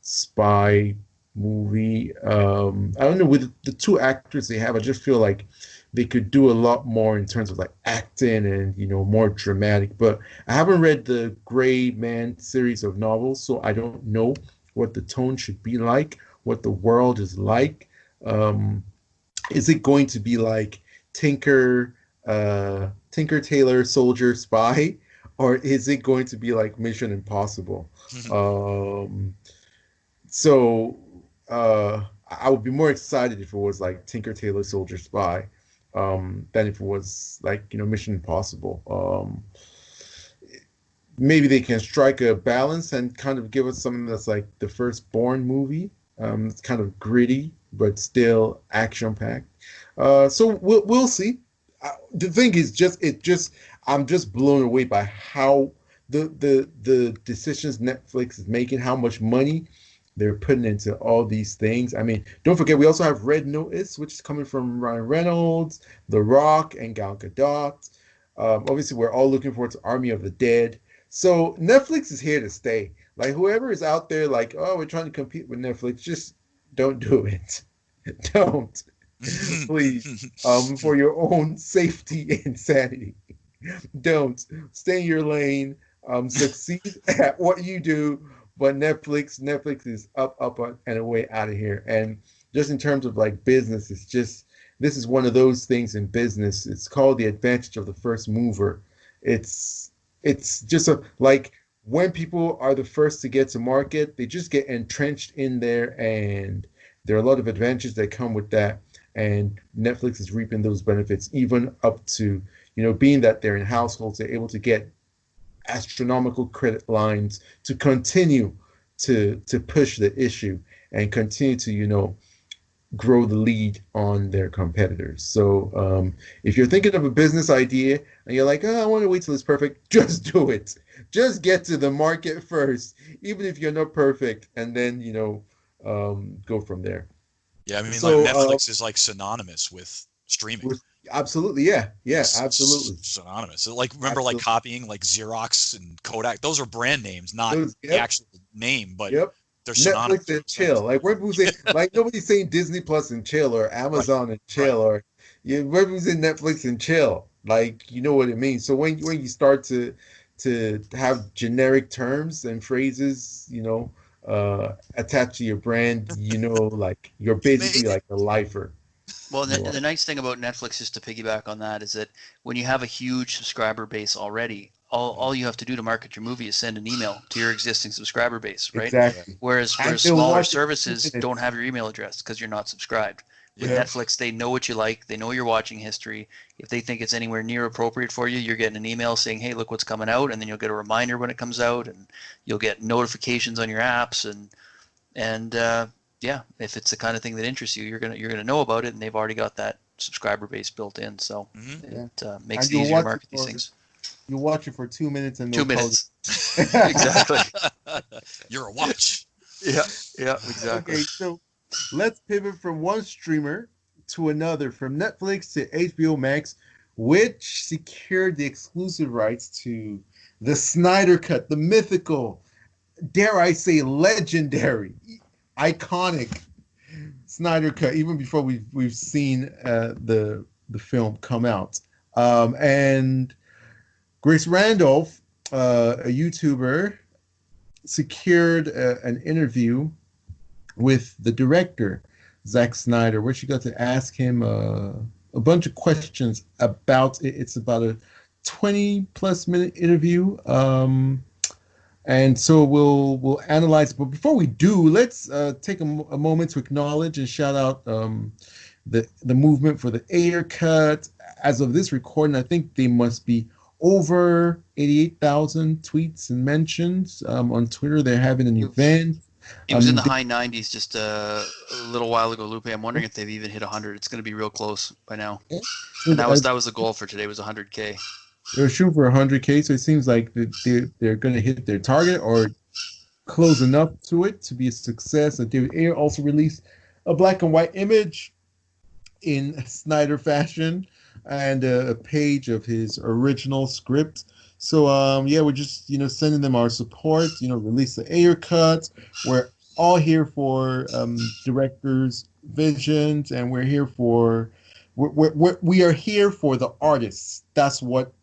A: spy movie. I don't know, with the two actors they have, I just feel like they could do a lot more in terms of like acting and more dramatic. But I haven't read the Gray Man series of novels, so I don't know what the tone should be like, what the world is like. Is it going to be like Tinker Tailor Soldier Spy, or is it going to be like Mission Impossible? So I would be more excited if it was like Tinker Tailor Soldier Spy than if it was like Mission Impossible. Maybe they can strike a balance and kind of give us something that's like the first Bourne movie. It's kind of gritty but still action packed. So we'll see. The thing is I'm just blown away by how the decisions Netflix is making, how much money they're putting into all these things. I mean, don't forget, we also have Red Notice, which is coming from Ryan Reynolds, The Rock, and Gal Gadot. Obviously, we're all looking forward to Army of the Dead. So Netflix is here to stay. Like, whoever is out there like, oh, we're trying to compete with Netflix, just don't do it. Don't. Please. For your own safety and sanity. Don't. Stay in your lane. Succeed at what you do. But Netflix is up and away out of here. And just in terms of like business, this is one of those things in business. It's called the advantage of the first mover. It's just like when people are the first to get to market, they just get entrenched in there, and there are a lot of advantages that come with that. And Netflix is reaping those benefits, even up to, being that they're in households, they're able to get astronomical credit lines to continue to push the issue and continue to grow the lead on their competitors. So if you're thinking of a business idea and you're like, I want to wait till it's perfect, just do it. Just get to the market first, even if you're not perfect, and then go from there.
B: Yeah, I mean, so, like Netflix is like synonymous with streaming.
A: Absolutely, yeah, absolutely
B: synonymous. So, like, remember, like copying like Xerox and Kodak; those are brand names, not the actual name, but they're synonymous.
A: Netflix and chill. Like, when people say, like, nobody's saying Disney Plus and chill, or Amazon and chill, or when people say Netflix and chill, like, you know what it means. So when you start to have generic terms and phrases, attached to your brand, like you're basically like a lifer.
D: Well, the nice thing about Netflix, just to piggyback on that, is that when you have a huge subscriber base already, all you have to do to market your movie is send an email to your existing subscriber base, right?
A: Exactly.
D: Whereas
A: And they'll
D: smaller
A: watch it in
D: services
A: 2
D: don't
A: minutes.
D: have your email address because you're not subscribed. With
A: Yeah.
D: Netflix, they know what you like. They know your watching history. If they think it's anywhere near appropriate for you, you're getting an email saying, "Hey, look what's coming out," and then you'll get a reminder when it comes out, and you'll get notifications on your apps, and yeah, if it's the kind of thing that interests you, you're gonna know about it, and they've already got that subscriber base built in, so
B: Mm-hmm.
D: it makes
A: And
D: it easier to market these things.
A: you watch it for 2 minutes and
D: 2
A: they'll call
D: minutes,
A: you.
D: exactly.
B: You're a watch.
D: Yeah, yeah, exactly.
A: Okay, so let's pivot from one streamer to another, from Netflix to HBO Max, which secured the exclusive rights to the Snyder Cut, the mythical, dare I say, legendary, iconic Snyder Cut, even before we've seen the film come out. And Grace Randolph, a YouTuber, secured an interview with the director, Zack Snyder, where she got to ask him a bunch of questions about it. It's about a 20+ minute interview. And so we'll analyze it. But before we do, let's take a moment to acknowledge and shout out the movement for the Ayer cut. As of this recording, I think they must be over 88,000 tweets and mentions on Twitter. They're having an event.
D: It was in the high 90s just a little while ago, Lupe. I'm wondering if they've even hit 100. It's going to be real close by now. And that was the goal for today, was 100K.
A: They're shooting for 100K, so it seems like they're going to hit their target or close enough to it to be a success. And David Ayer also released a black and white image in Snyder fashion and a page of his original script. So yeah, we're just sending them our support. Release the Ayer cut. We're all here for directors' visions, and we're here for we are here for the artists. That's what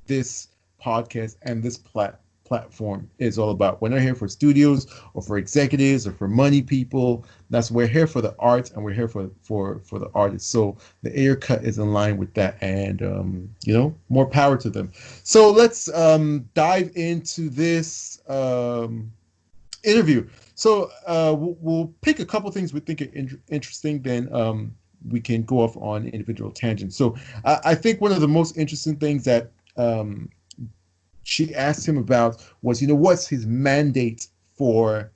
A: this podcast and this platform is all about. We're not here for studios or for executives or for money people. We're here for the art, and we're here for the artists. So the Ayer cut is in line with that, and more power to them. So let's dive into this interview. So we'll pick a couple things we think are interesting, then we can go off on individual tangents. So I think one of the most interesting things that she asked him about was, what's his mandate for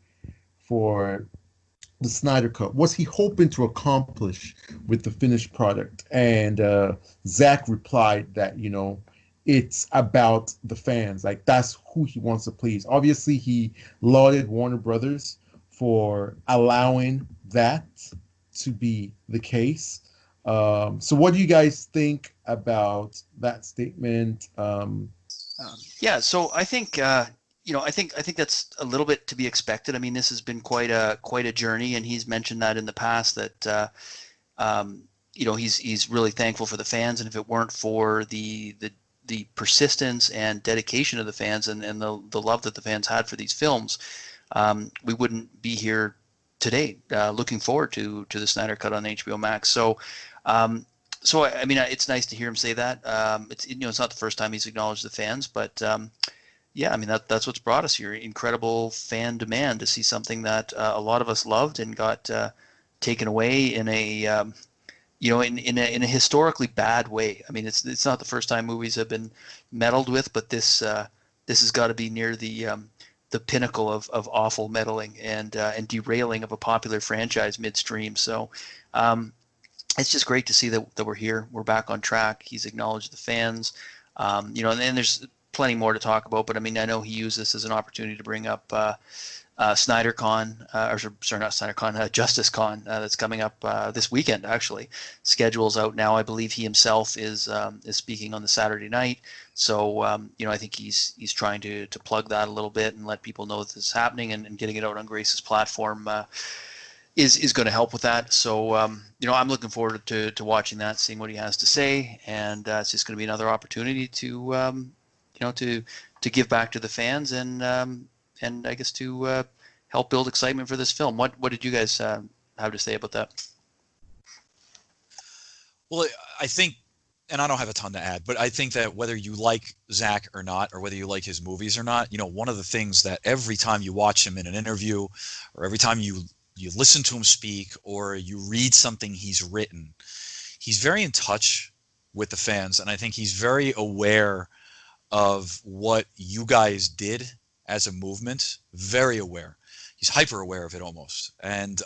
A: the Snyder Cut? What's he hoping to accomplish with the finished product? And Zack replied that, it's about the fans. Like, that's who he wants to please. Obviously, he lauded Warner Brothers for allowing that to be the case. So what do you guys think about that statement?
D: Yeah, so I think I think that's a little bit to be expected. I mean, this has been quite a journey, and he's mentioned that in the past that he's really thankful for the fans, and if it weren't for the persistence and dedication of the fans and the love that the fans had for these films, we wouldn't be here today. Looking forward to the Snyder Cut on HBO Max. So I mean, it's nice to hear him say that. It's not the first time he's acknowledged the fans, but yeah, I mean that's what's brought us here. Incredible fan demand to see something that a lot of us loved and got taken away in a in a historically bad way. I mean, it's not the first time movies have been meddled with, but this has got to be near the pinnacle of awful meddling and derailing of a popular franchise midstream. So it's just great to see that we're here. We're back on track. He's acknowledged the fans, and there's plenty more to talk about. But I mean, I know he used this as an opportunity to bring up SnyderCon, not SnyderCon, JusticeCon that's coming up this weekend. Actually, schedule's out now. I believe he himself is speaking on the Saturday night. So I think he's trying to plug that a little bit and let people know that this is happening, and getting it out on Grace's platform is going to help with that. So I'm looking forward to watching that, seeing what he has to say, and it's just going to be another opportunity to to give back to the fans and I guess to help build excitement for this film. What did you guys have to say about that?
B: Well, I think and I don't have a ton to add, but I think that whether you like Zach or not, or whether you like his movies or not, one of the things that every time you watch him in an interview, or every time you listen to him speak, or you read something he's written, he's very in touch with the fans, and I think he's very aware of what you guys did as a movement. Very aware. He's hyper aware of it almost, and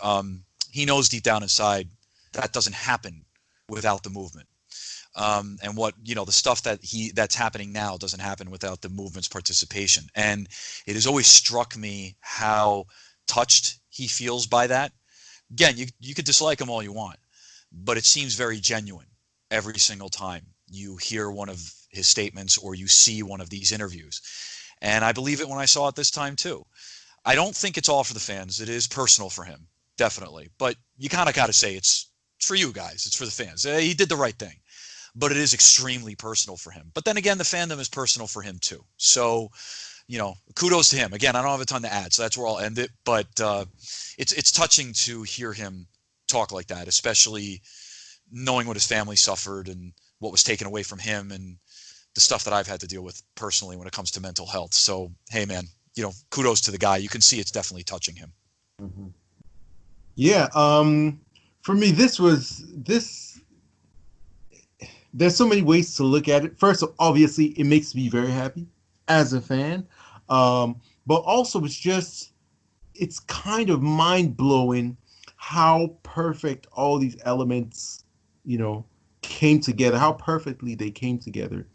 B: he knows deep down inside that doesn't happen without the movement. And what the stuff that's happening now doesn't happen without the movement's participation. And it has always struck me how touched he feels by that. Again, you could dislike him all you want, but it seems very genuine every single time you hear one of his statements or you see one of these interviews. And I believe it when I saw it this time too. I don't think it's all for the fans. It is personal for him, definitely. But you kind of got to say it's for you guys. It's for the fans. He did the right thing. But it is extremely personal for him. But then again, the fandom is personal for him too. So, kudos to him. Again, I don't have a ton to add, so that's where I'll end it. But it's touching to hear him talk like that, especially knowing what his family suffered and what was taken away from him and the stuff that I've had to deal with personally when it comes to mental health. So, hey, man, kudos to the guy. You can see it's definitely touching him.
A: Mm-hmm. Yeah. For me, there's so many ways to look at it. First, obviously, it makes me very happy as a fan. But also, it's kind of mind-blowing how perfect all these elements, came together, how perfectly they came together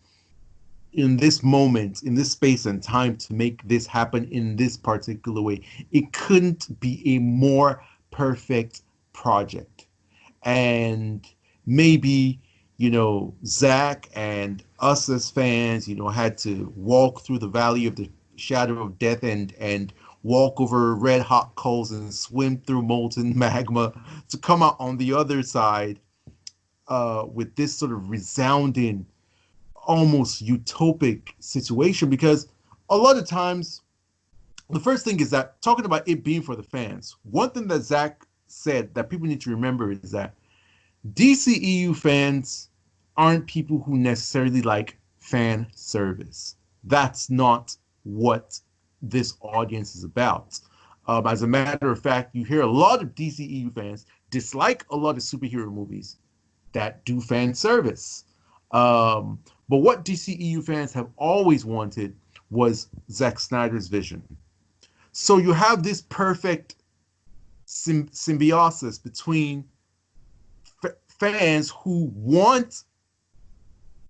A: in this moment, in this space and time to make this happen in this particular way. It couldn't be a more perfect project. And maybe Zach and us as fans, had to walk through the valley of the shadow of death and walk over red hot coals and swim through molten magma to come out on the other side with this sort of resounding, almost utopic situation. Because a lot of times, the first thing is that talking about it being for the fans, one thing that Zach said that people need to remember is that DCEU fans aren't people who necessarily like fan service. That's not what this audience is about. As a matter of fact, you hear a lot of DCEU fans dislike a lot of superhero movies that do fan service. But what DCEU fans have always wanted was Zack Snyder's vision. So you have this perfect symbiosis between fans who want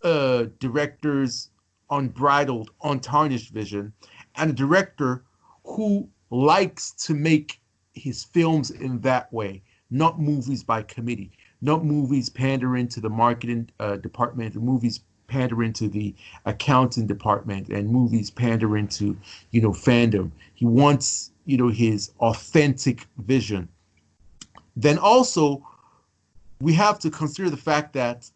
A: director's unbridled, untarnished vision, and a director who likes to make his films in that way, not movies by committee, not movies pandering to the marketing department, movies pandering to the accounting department, and movies pandering to fandom. He wants his authentic vision. Then also, we have to consider the fact that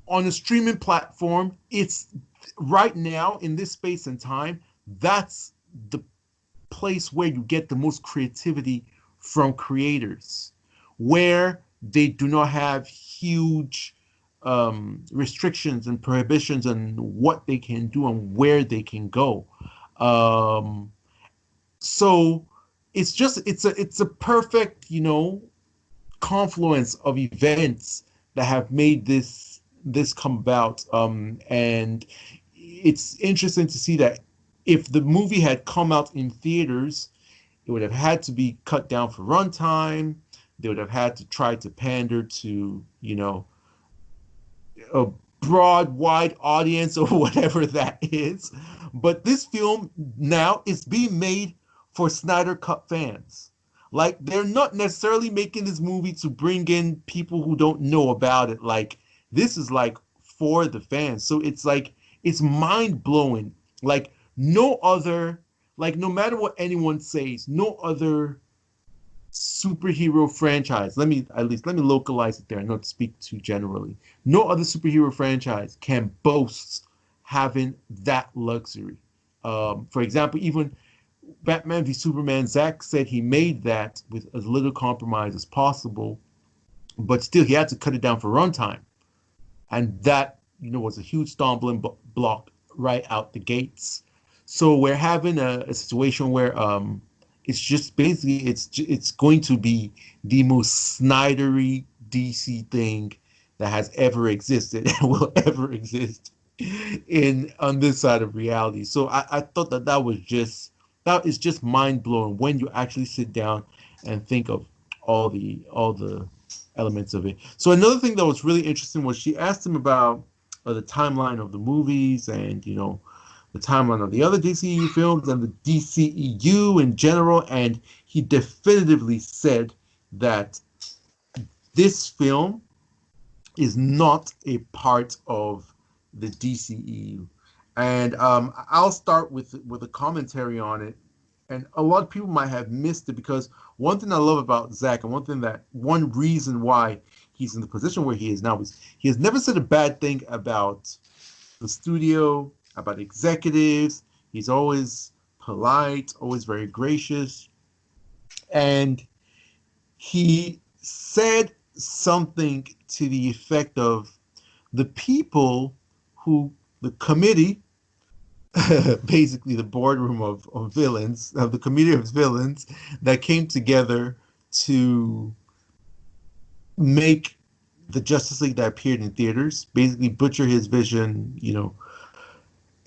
A: on a streaming platform, it's right now in this space and time, that's the place where you get the most creativity from creators, where they do not have huge restrictions and prohibitions on what they can do and where they can go. So it's a perfect, confluence of events that have made this come about. And it's interesting to see that if the movie had come out in theaters, it would have had to be cut down for runtime. They would have had to try to pander to, a broad, wide audience or whatever that is. But this film now is being made for Snyder Cut fans. Like, they're not necessarily making this movie to bring in people who don't know about it. Like, this is like for the fans. So it's like, it's mind blowing. Like, no matter what anyone says, no other superhero franchise, let me localize it there and not speak too generally. No other superhero franchise can boast having that luxury. For example, even Batman v Superman, Zack said he made that with as little compromise as possible, but still he had to cut it down for runtime. and that was a huge stumbling block right out the gates. So we're having a situation where it's just basically it's going to be the most Snydery DC thing that has ever existed and will ever exist in on this side of reality. So I thought that is just mind blowing when you actually sit down and think of all the elements of it. So another thing that was really interesting was she asked him about the timeline of the movies and the timeline of the other DCEU films and the DCEU in general, and he definitively said that this film is not a part of the DCEU. And I'll start with a commentary on it. And a lot of people might have missed it because one thing I love about Zach, and one reason why he's in the position where he is now, is he has never said a bad thing about the studio, about executives. He's always polite, always very gracious. And he said something to the effect of the people the committee, basically the boardroom of villains, of the committee of villains that came together to make the Justice League that appeared in theaters, basically butcher his vision,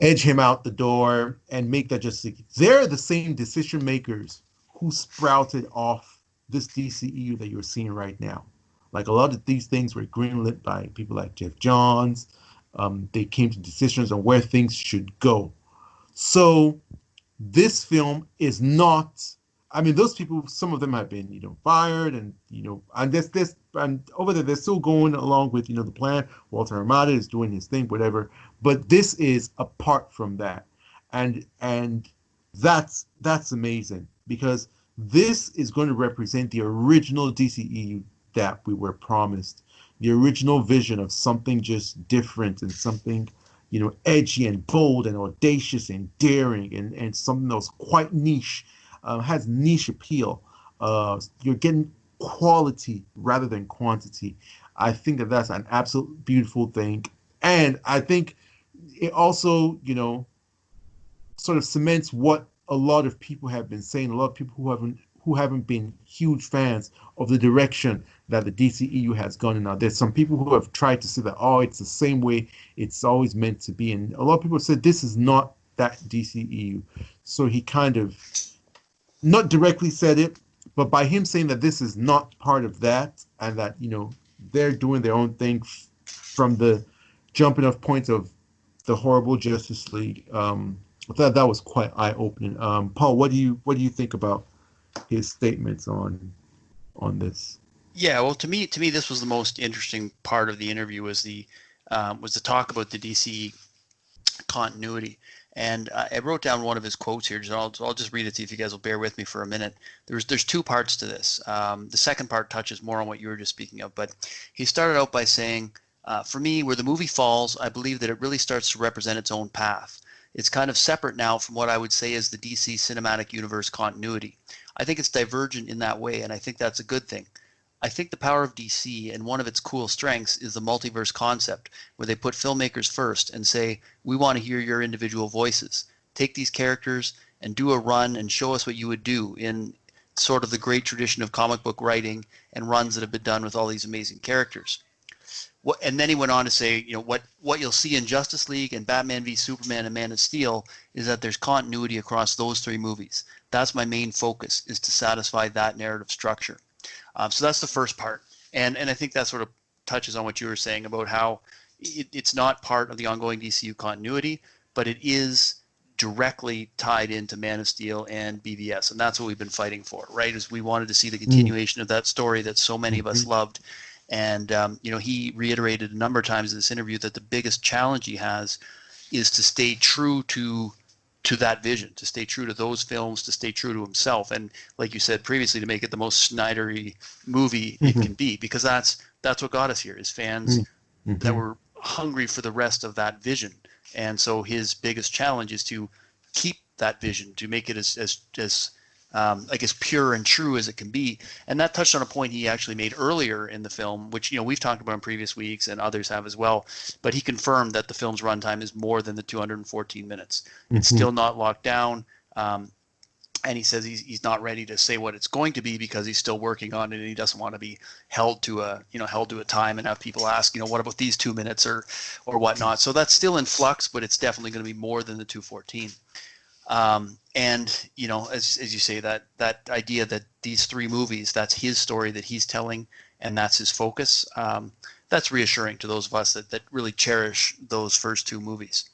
A: edge him out the door and make that Justice League. They're the same decision makers who sprouted off this DCEU that you're seeing right now. Like a lot of these things were greenlit by people like Jeff Johns. They came to decisions on where things should go. So this film is not. I mean, those people, some of them have been, fired, and and this, and over there, they're still going along with, the plan. Walter Hamada is doing his thing, whatever. But this is apart from that, and that's amazing because this is going to represent the original DCEU that we were promised, the original vision of something just different and something, edgy and bold and audacious and daring and something that was quite niche, has niche appeal. You're getting quality rather than quantity. I think that that's an absolute beautiful thing. And I think it also, sort of cements what a lot of people have been saying, a lot of people who haven't been huge fans of the direction that the DCEU has gone in now. There's some people who have tried to say that, it's the same way it's always meant to be. And a lot of people have said this is not that DCEU. So he kind of not directly said it, but by him saying that this is not part of that and that, they're doing their own thing from the jumping off points of the horrible Justice League. I thought that was quite eye-opening. Paul, what do you think about his statements on this?
D: Yeah, well, to me, this was the most interesting part of the interview was the talk about the DC continuity. And I wrote down one of his quotes here. I'll just read it to you if you guys will bear with me for a minute. There's two parts to this. The second part touches more on what you were just speaking of. But he started out by saying, for me, where the movie falls, I believe that it really starts to represent its own path. It's kind of separate now from what I would say is the DC cinematic universe continuity. I think it's divergent in that way, and I think that's a good thing. I think the power of DC and one of its cool strengths is the multiverse concept, where they put filmmakers first and say, we want to hear your individual voices. Take these characters and do a run and show us what you would do in sort of the great tradition of comic book writing and runs that have been done with all these amazing characters. And then he went on to say, what you'll see in Justice League and Batman v Superman and Man of Steel is that there's continuity across those three movies. That's my main focus, is to satisfy that narrative structure. So that's the first part. And I think that sort of touches on what you were saying about how it's not part of the ongoing DCU continuity, but it is directly tied into Man of Steel and BVS. And that's what we've been fighting for, right? Is we wanted to see the continuation of that story that so many of us loved. And, he reiterated a number of times in this interview that the biggest challenge he has is to stay true to that vision, to stay true to those films, to stay true to himself. And like you said previously, to make it the most Snydery movie it can be, because that's what got us here, is fans that were hungry for the rest of that vision. And so his biggest challenge is to keep that vision, to make it as I guess, pure and true as it can be. And that touched on a point he actually made earlier in the film, which, we've talked about in previous weeks and others have as well. But he confirmed that the film's runtime is more than the 214 minutes. It's still not locked down. And he says he's not ready to say what it's going to be because he's still working on it, and he doesn't want to be held to a time and have people ask, what about these 2 minutes or whatnot. So that's still in flux, but it's definitely going to be more than the 214. And as you say, that idea that these three movies, that's his story that he's telling, and that's his focus. That's reassuring to those of us that really cherish those first two movies.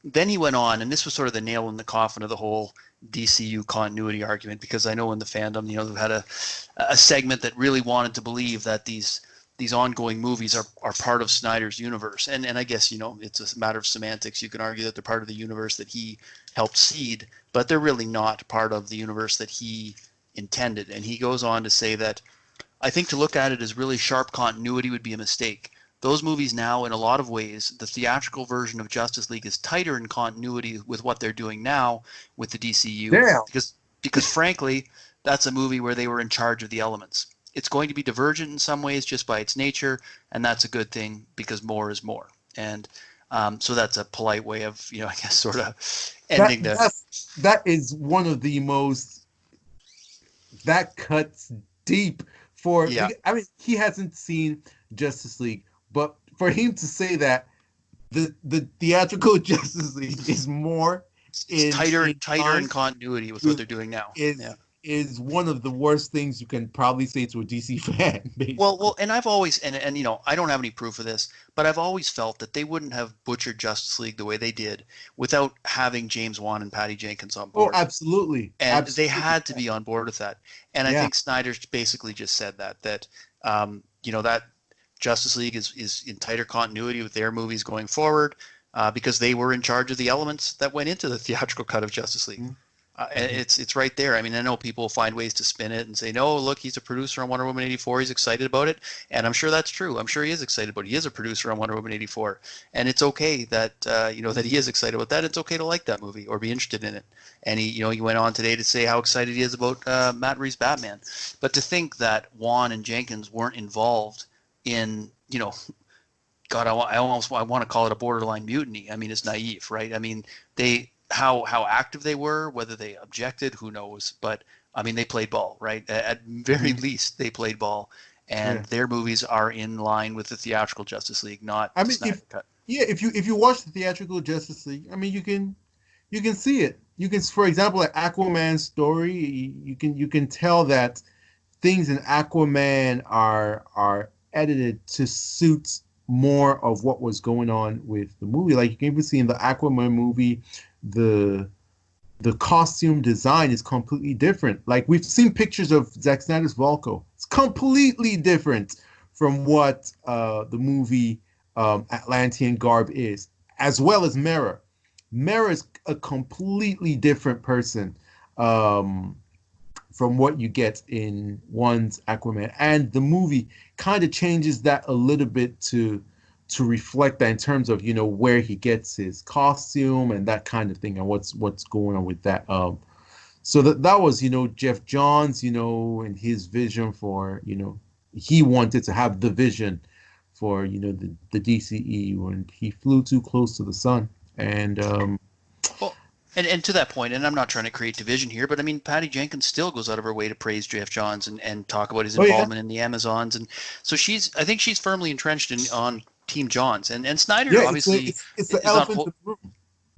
D: Then he went on, and this was sort of the nail in the coffin of the whole DCU continuity argument, because I know in the fandom, they've had a segment that really wanted to believe that these ongoing movies are part of Snyder's universe. And I guess, it's a matter of semantics. You can argue that they're part of the universe that he helped seed, but they're really not part of the universe that he intended. And he goes on to say that, I think to look at it as really sharp continuity would be a mistake. Those movies now, in a lot of ways, the theatrical version of Justice League is tighter in continuity with what they're doing now with the DCU.
A: Damn.
D: Because frankly, that's a movie where they were in charge of the elements. It's going to be divergent in some ways just by its nature, and that's a good thing because more is more. And so that's a polite way of, I guess, sort of ending
A: that is one of the most, that cuts deep for, I mean, he hasn't seen Justice League, but for him to say that the theatrical Justice League is more
D: tighter in continuity with what they're doing now.
A: Is one of the worst things you can probably say to a DC fan. Basically.
D: Well, and I've always, and I don't have any proof of this, but I've always felt that they wouldn't have butchered Justice League the way they did without having James Wan and Patty Jenkins on board.
A: Oh, absolutely.
D: And they had to be on board with that. And I think Snyder basically just said that that Justice League is in tighter continuity with their movies going forward because they were in charge of the elements that went into the theatrical cut of Justice League. And it's right there. I mean, I know people find ways to spin it and say, no, look, he's a producer on Wonder Woman 84. He's excited about it. And I'm sure that's true. I'm sure he is excited about it. He is a producer on Wonder Woman 84. And it's okay that, that he is excited about that. It's okay to like that movie or be interested in it. And he went on today to say how excited he is about Matt Reeves' Batman. But to think that Wan and Jenkins weren't involved in, God, I want to call it a borderline mutiny. I mean, it's naive, right? I mean, how active they were, whether they objected, who knows? But I mean, they played ball, right? At very least, they played ball, and their movies are in line with the theatrical Justice League, not the Snyder cut.
A: Yeah, if you watch the theatrical Justice League, I mean, you can see it. You can, for example, like Aquaman's story, you can tell that things in Aquaman are edited to suit more of what was going on with the movie. Like you can even see in the Aquaman movie, the costume design is completely different. Like we've seen pictures of Zack Snyder's Volko. It's completely different from what the movie Atlantean garb is, as well as Mera. Mera is a completely different person from what you get in one's Aquaman, and the movie kind of changes that a little bit to reflect that in terms of where he gets his costume and that kind of thing and what's going on with that. So that was Jeff Johns and his vision for he wanted to have the vision for the DCE when he flew too close to the sun. And
D: And to that point, and I'm not trying to create division here, but I mean, Patty Jenkins still goes out of her way to praise Jeff Johns and talk about his involvement in the Amazons, and so I think she's firmly entrenched on Team Johns, and Snyder obviously
A: it's the elephant in the room.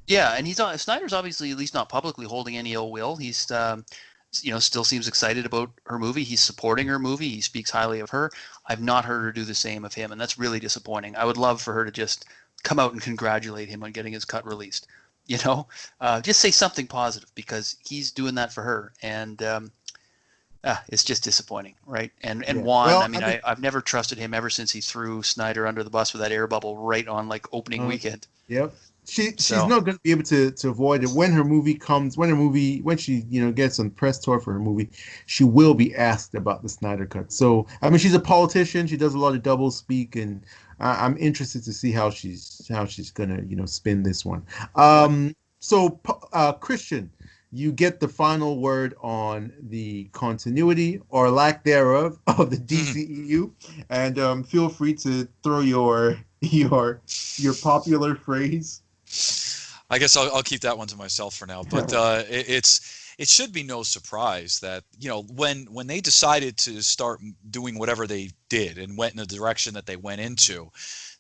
D: Yeah, and Snyder's obviously at least not publicly holding any ill will. He's still seems excited about her movie. He's supporting her movie. He speaks highly of her. I've not heard her do the same of him, and that's really disappointing. I would love for her to just come out and congratulate him on getting his cut released. Just say something positive because he's doing that for her, and it's just disappointing, right? And Juan, well, I've never trusted him ever since he threw Snyder under the bus with that air bubble right on like opening weekend.
A: Yep. She's not going to be able to avoid it when her movie comes. When she gets on press tour for her movie, she will be asked about the Snyder cut. So I mean, she's a politician. She does a lot of double speak, and I'm interested to see how she's gonna spin this one. So Christian, you get the final word on the continuity or lack thereof of the DCEU, and feel free to throw your popular phrase.
B: I guess I'll keep that one to myself for now. But it should be no surprise that when they decided to start doing whatever they did and went in the direction that they went into,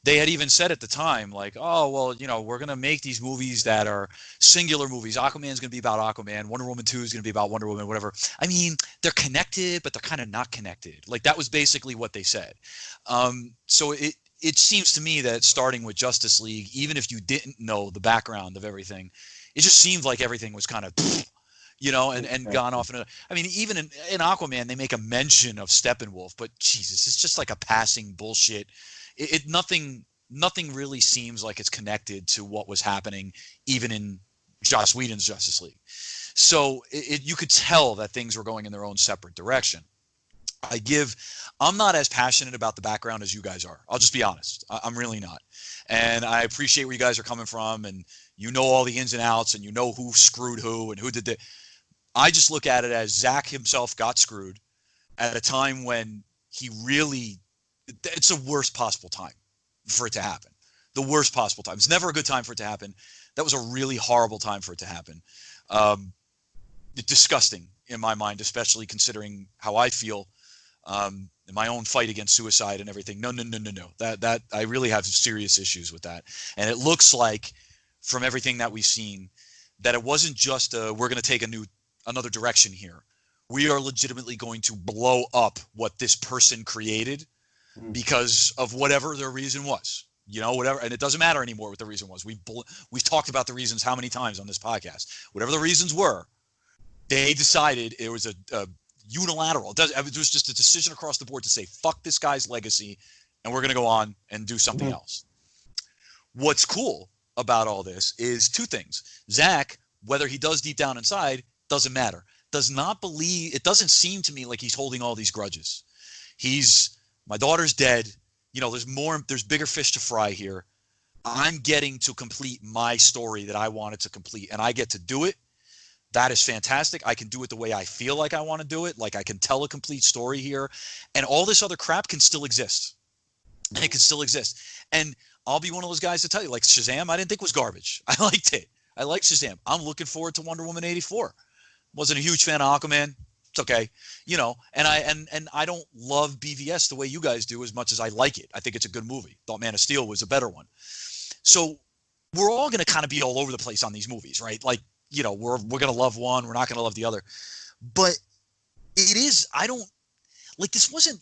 B: they had even said at the time, like, oh, well, we're going to make these movies that are singular movies. Aquaman's going to be about Aquaman. Wonder Woman 2 is going to be about Wonder Woman, whatever. I mean, they're connected, but they're kind of not connected. Like, that was basically what they said. So it seems to me that starting with Justice League, even if you didn't know the background of everything, it just seemed like everything was kind of, and gone off. I mean, even in Aquaman, they make a mention of Steppenwolf, but Jesus, it's just like a passing bullshit. Nothing really seems like it's connected to what was happening, even in Joss Whedon's Justice League. So you could tell that things were going in their own separate direction. I'm not as passionate about the background as you guys are. I'll just be honest. I'm really not. And I appreciate where you guys are coming from, and all the ins and outs, and who screwed who and who did that. I just look at it as Zack himself got screwed at a time when it's the worst possible time for it to happen. The worst possible time. It's never a good time for it to happen. That was a really horrible time for it to happen. Disgusting in my mind, especially considering how I feel in my own fight against suicide and everything. No. That I really have serious issues with that. And it looks like, from everything that we've seen, that it wasn't just we're going to take another direction here. We are legitimately going to blow up what this person created because of whatever their reason was. Whatever, and it doesn't matter anymore what the reason was. We've talked about the reasons how many times on this podcast. Whatever the reasons were, they decided it was a unilateral. It was just a decision across the board to say, fuck this guy's legacy, and we're going to go on and do something else. What's cool about all this is two things. Zack, whether he does deep down inside, doesn't matter. It doesn't seem to me like he's holding all these grudges. My daughter's dead. There's bigger fish to fry here. I'm getting to complete my story that I wanted to complete, and I get to do it. That is fantastic. I can do it the way I feel like I want to do it. Like, I can tell a complete story here, and all this other crap can still exist. And it can still exist. And I'll be one of those guys to tell you, like, Shazam, I didn't think was garbage. I liked it. I like Shazam. I'm looking forward to Wonder Woman 84. Wasn't a huge fan of Aquaman. It's okay. And I don't love BVS the way you guys do as much as I like it. I think it's a good movie. Thought Man of Steel was a better one. So we're all going to kind of be all over the place on these movies, right? Like, we're going to love one. We're not going to love the other. But this wasn't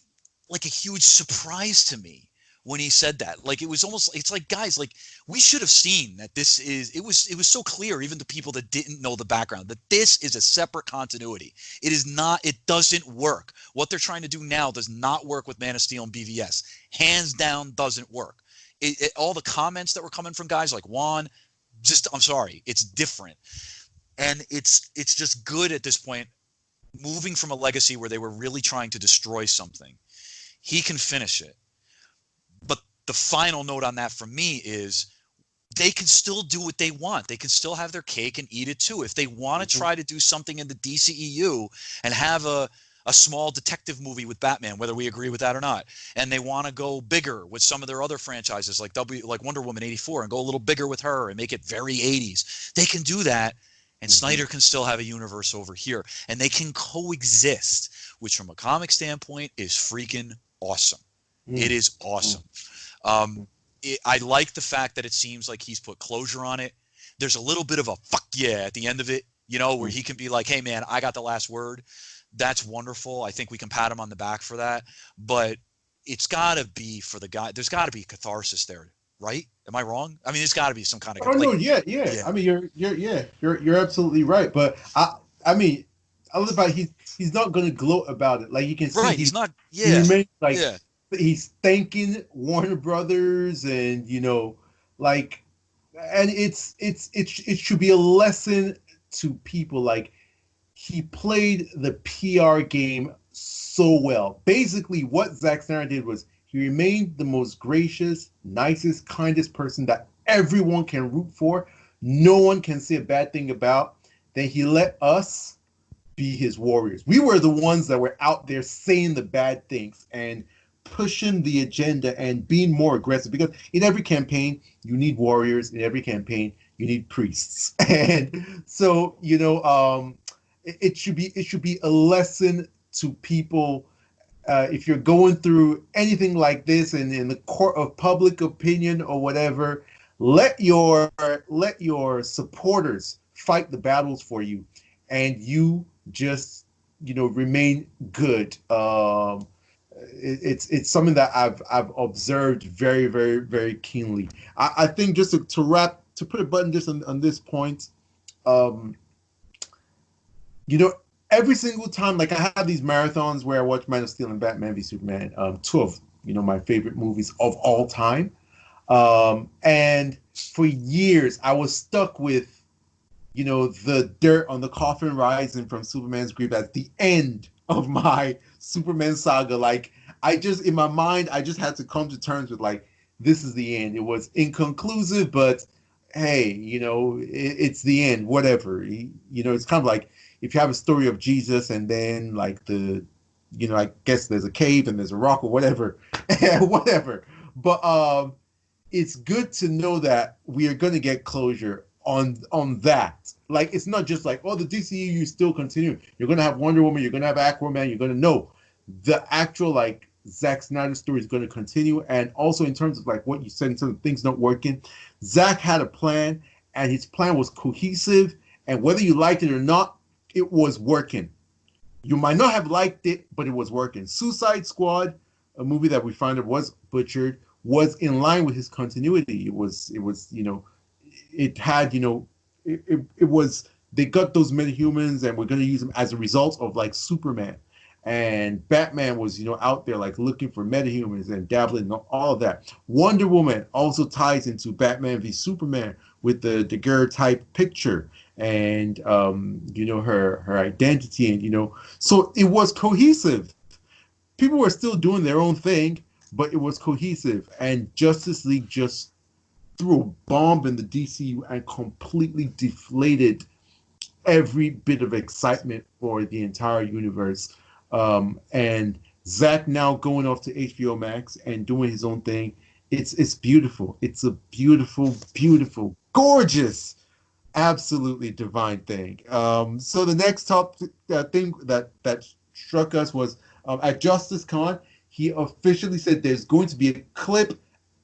B: like a huge surprise to me when he said that. Like, it's like, guys, like, we should have seen that it was so clear, even to people that didn't know the background, that this is a separate continuity. It doesn't work. What they're trying to do now does not work with Man of Steel and BVS. Hands down, doesn't work. All the comments that were coming from guys like Juan, I'm sorry, it's different. And it's just good at this point, moving from a legacy where they were really trying to destroy something. He can finish it. But the final note on that from me is they can still do what they want. They can still have their cake and eat it too. If they want to try to do something in the DCEU and have a small detective movie with Batman, whether we agree with that or not, and they want to go bigger with some of their other franchises like Wonder Woman 84 and go a little bigger with her and make it very 80s, they can do that. And Snyder can still have a universe over here, and they can coexist, which from a comic standpoint is freaking awesome. It is awesome. I like the fact that it seems like he's put closure on it. There's a little bit of a fuck yeah at the end of it, where he can be like, hey man, I got the last word. That's wonderful. I think we can pat him on the back for that. But it's got to be for the guy. There's got to be catharsis there, right? Am I wrong? I mean, there's got to be some kind of.
A: Oh no, yeah. I mean, you're absolutely right. But I mean, I love about he's not going to gloat about it. Like, you can see,
B: right? He's not. Yeah.
A: He's thanking Warner Brothers, and and it should be a lesson to people. Like, he played the PR game so well. Basically, what Zack Snyder did was he remained the most gracious, nicest, kindest person that everyone can root for. No one can say a bad thing about. then he let us be his warriors. We were the ones that were out there saying the bad things and pushing the agenda and being more aggressive, because in every campaign you need warriors, in every campaign you need priests. And so, it should be a lesson to people. If you're going through anything like this and in the court of public opinion or whatever, let your supporters fight the battles for you, and you just remain good. It's something that I've observed very, very, very keenly. I think just to put a button just on this point, um, you know, every single time, like I have these marathons where I watch Man of Steel and Batman v Superman, two of my favorite movies of all time. And for years, I was stuck with the dirt on the coffin rising from Superman's grave at the end of my Superman saga. Like in my mind, I just had to come to terms with like, this is the end. It was inconclusive, but hey, it's the end. Whatever. It's kind of like if you have a story of Jesus and then like I guess there's a cave and there's a rock or whatever, whatever. But it's good to know that we are going to get closure on that. Like, it's not just like, oh, the DCU still continue. You're going to have Wonder Woman, you're going to have Aquaman, you're going to know the actual like Zack Snyder story is going to continue. And also in terms of like what you said in terms of things not working, Zack had a plan, and his plan was cohesive, and whether you liked it or not, it was working. You might not have liked it, but it was working. Suicide Squad, a movie that we found out was butchered, was in line with his continuity. It was it had it was, they got those metahumans and we're going to use them as a result of like Superman, and Batman was out there like looking for metahumans and dabbling in all of that. Wonder Woman also ties into Batman v Superman with the Daguerre type picture and her identity, and so it was cohesive. People were still doing their own thing, but it was cohesive. And Justice League just threw a bomb in the DCU and completely deflated every bit of excitement for the entire universe. And Zack now going off to HBO Max and doing his own thing. It's beautiful. It's a beautiful, beautiful, gorgeous, absolutely divine thing. So the next top thing that struck us was at Justice Con, he officially said there's going to be a clip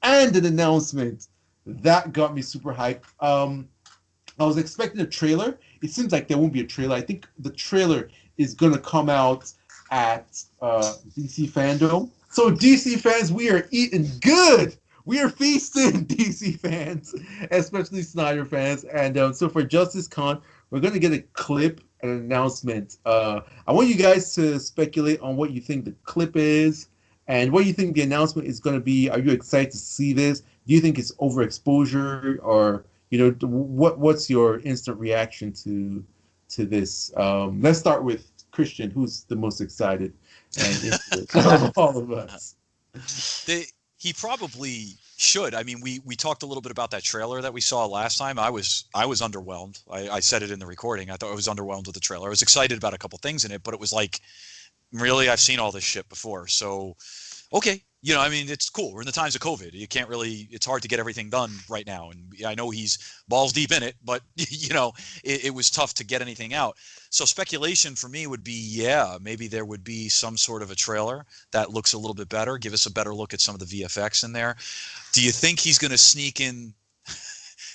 A: and an announcement. That got me super hyped. I was expecting a trailer. It seems like there won't be a trailer. I think the trailer is going to come out at DC Fandom. So DC fans, we are eating good. We are feasting, DC fans, especially Snyder fans. And so for Justice Con, we're going to get a clip, an announcement. I want you guys to speculate on what you think the clip is and what you think the announcement is going to be. Are you excited to see this? Do you think it's overexposure, or what's your instant reaction to this? Let's start with Christian, who's the most excited and of all of us.
B: He probably should. I mean, we talked a little bit about that trailer that we saw last time. I was underwhelmed. I said it in the recording. I thought I was underwhelmed with the trailer. I was excited about a couple things in it, but it was like, really, I've seen all this shit before. So, okay. I mean, it's cool. We're in the times of COVID. You can't really, it's hard to get everything done right now. And I know he's balls deep in it, but, it was tough to get anything out. So speculation for me would be, yeah, maybe there would be some sort of a trailer that looks a little bit better, give us a better look at some of the VFX in there. Do you think he's going to sneak in?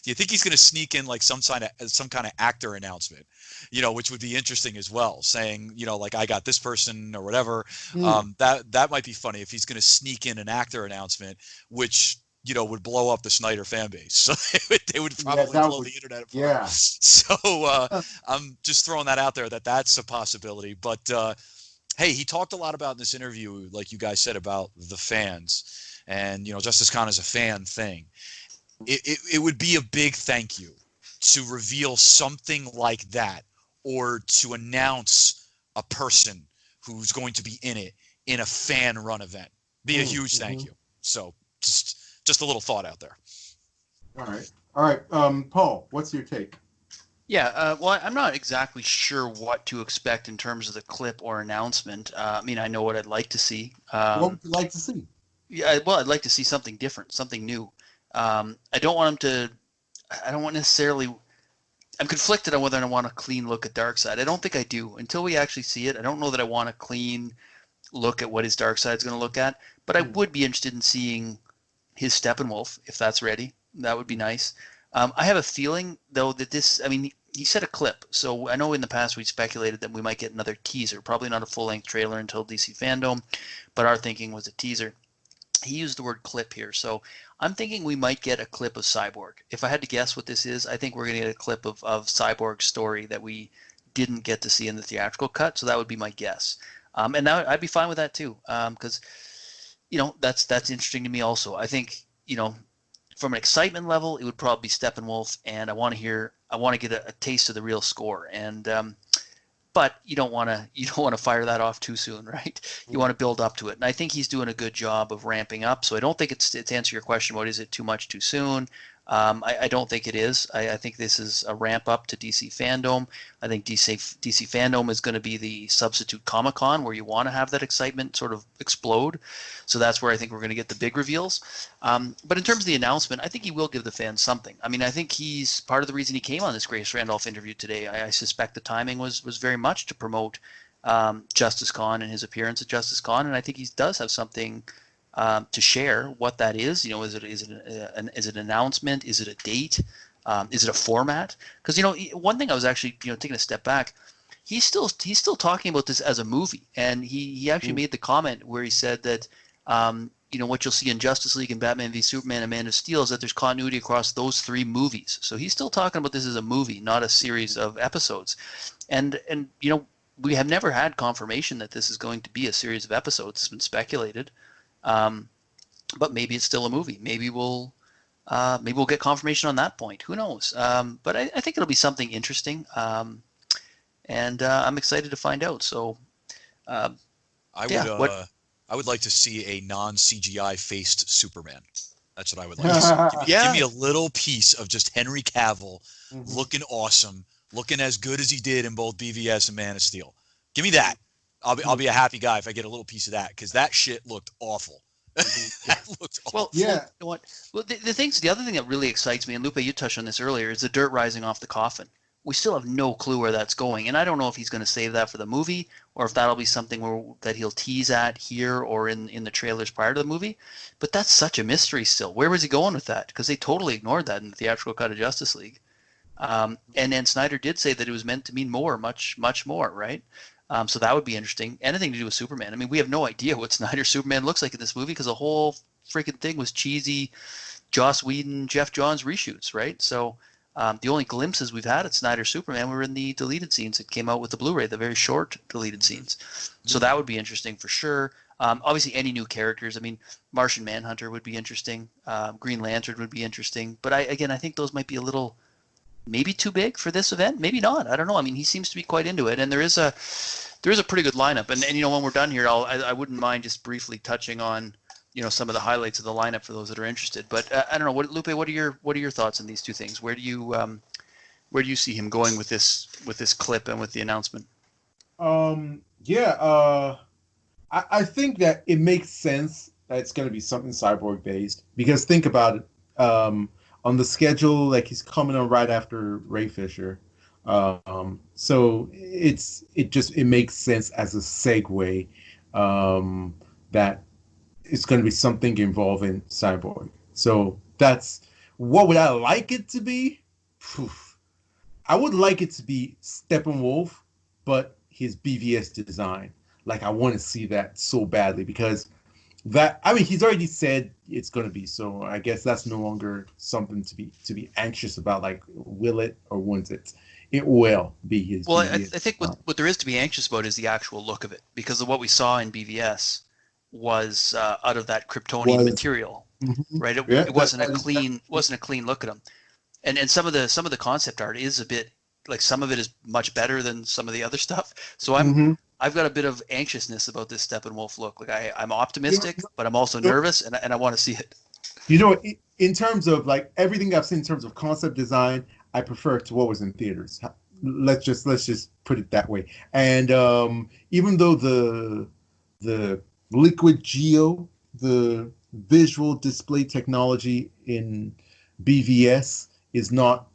B: Do you think he's going to sneak in like some kind of actor announcement, which would be interesting as well, saying, like, I got this person or whatever. That might be funny if he's going to sneak in an actor announcement, which, would blow up the Snyder fan base. So they would probably blow the internet apart.
A: Yeah.
B: So I'm just throwing that out there that's a possibility. But hey, he talked a lot about in this interview, like you guys said, about the fans, and Justice Con is a fan thing. It would be a big thank you to reveal something like that, or to announce a person who's going to be in it in a fan run event. Be a huge thank you. So just a little thought out there.
A: All right. Paul, what's your take?
D: Yeah, well, I'm not exactly sure what to expect in terms of the clip or announcement. I mean, I know what I'd like to see.
A: What would you like to see?
D: Yeah, well, I'd like to see something different, something new. I don't want him to. I don't want necessarily. I'm conflicted on whether I want a clean look at Darkseid. I don't think I do until we actually see it. I don't know that I want a clean look at what his Darkseid's going to look at, but I would be interested in seeing his Steppenwolf if that's ready. That would be nice. I have a feeling though that this. I mean, he said a clip, so I know in the past we speculated that we might get another teaser. Probably not a full-length trailer until DC Fandom, but our thinking was a teaser. He used the word clip here, so I'm thinking we might get a clip of Cyborg. If I had to guess what this is, I think we're going to get a clip of Cyborg's story that we didn't get to see in the theatrical cut, so that would be my guess. And now I'd be fine with that too, because that's interesting to me also. I think from an excitement level, it would probably be Steppenwolf, and I want to get a taste of the real score. And but you don't want to fire that off too soon, right? You want to build up to it, and I think he's doing a good job of ramping up. So I don't think it's to answer your question about is it too much too soon. I don't think it is. I think this is a ramp up to DC Fandom. I think DC Fandom is going to be the substitute Comic-Con where you want to have that excitement sort of explode. So that's where I think we're going to get the big reveals. But in terms of the announcement, I think he will give the fans something. I mean, I think he's part of the reason he came on this Grace Randolph interview today. I suspect the timing was very much to promote Justice Con and his appearance at Justice Con, and I think he does have something to share. What that is, is it an announcement? Is it a date? Is it a format? Because one thing I was actually taking a step back. He's still talking about this as a movie, and he actually made the comment where he said that what you'll see in Justice League and Batman v Superman and Man of Steel is that there's continuity across those three movies. So he's still talking about this as a movie, not a series of episodes, and we have never had confirmation that this is going to be a series of episodes. It's been speculated. But maybe it's still a movie. Maybe we'll get confirmation on that point. Who knows? But I think it'll be something interesting, and I'm excited to find out. So,
B: I would like to see a non-CGI faced Superman. That's what I would like to see. Give me a little piece of just Henry Cavill looking awesome, looking as good as he did in both BVS and Man of Steel. Give me that. I'll be a happy guy if I get a little piece of that, because that shit looked awful. That looked awful.
D: Well, yeah. Well, the other thing that really excites me, and Lupe, you touched on this earlier, is the dirt rising off the coffin. We still have no clue where that's going, and I don't know if he's going to save that for the movie or if that'll be something that he'll tease at here or in the trailers prior to the movie. But that's such a mystery still. Where was he going with that? Because they totally ignored that in the theatrical cut of Justice League. And then Snyder did say that it was meant to mean more, much, much more, right? So that would be interesting. Anything to do with Superman. I mean, we have no idea what Snyder's Superman looks like in this movie because the whole freaking thing was cheesy Joss Whedon, Jeff Johns reshoots, right? So the only glimpses we've had at Snyder's Superman were in the deleted scenes that came out with the Blu-ray, the very short deleted scenes. So that would be interesting for sure. Obviously, any new characters. I mean, Martian Manhunter would be interesting. Green Lantern would be interesting. But I think those might be a little maybe too big for this event. Maybe not. I don't know. I mean, he seems to be quite into it, and there is a pretty good lineup. And when we're done here, I wouldn't mind just briefly touching on some of the highlights of the lineup for those that are interested. But I don't know. Lupe, what are your thoughts on these two things? Where do you see him going with this clip and with the announcement?
A: I think that it makes sense that it's going to be something cyborg based, because think about it. On the schedule, like, he's coming on right after Ray Fisher. So it makes sense as a segue that it's going to be something involving cyborg. So that's what would I like it to be? I would like it to be Steppenwolf, but his BVS design. Like, I want to see that so badly, because he's already said it's going to be, so I guess that's no longer something to be anxious about. Like, will it or won't it? It will be his.
D: Well, I think what there is to be anxious about is the actual look of it, because of what we saw in BVS was out of that Kryptonian material, right? It wasn't a clean look at him, and some of the concept art is a bit like, some of it is much better than some of the other stuff. So I've got a bit of anxiousness about this Steppenwolf look. Like, I'm optimistic, but I'm also nervous, and I want to see it.
A: In terms of, like, everything I've seen in terms of concept design, I prefer to what was in theaters. Let's just put it that way. And even though the liquid geo, the visual display technology in BVS is not,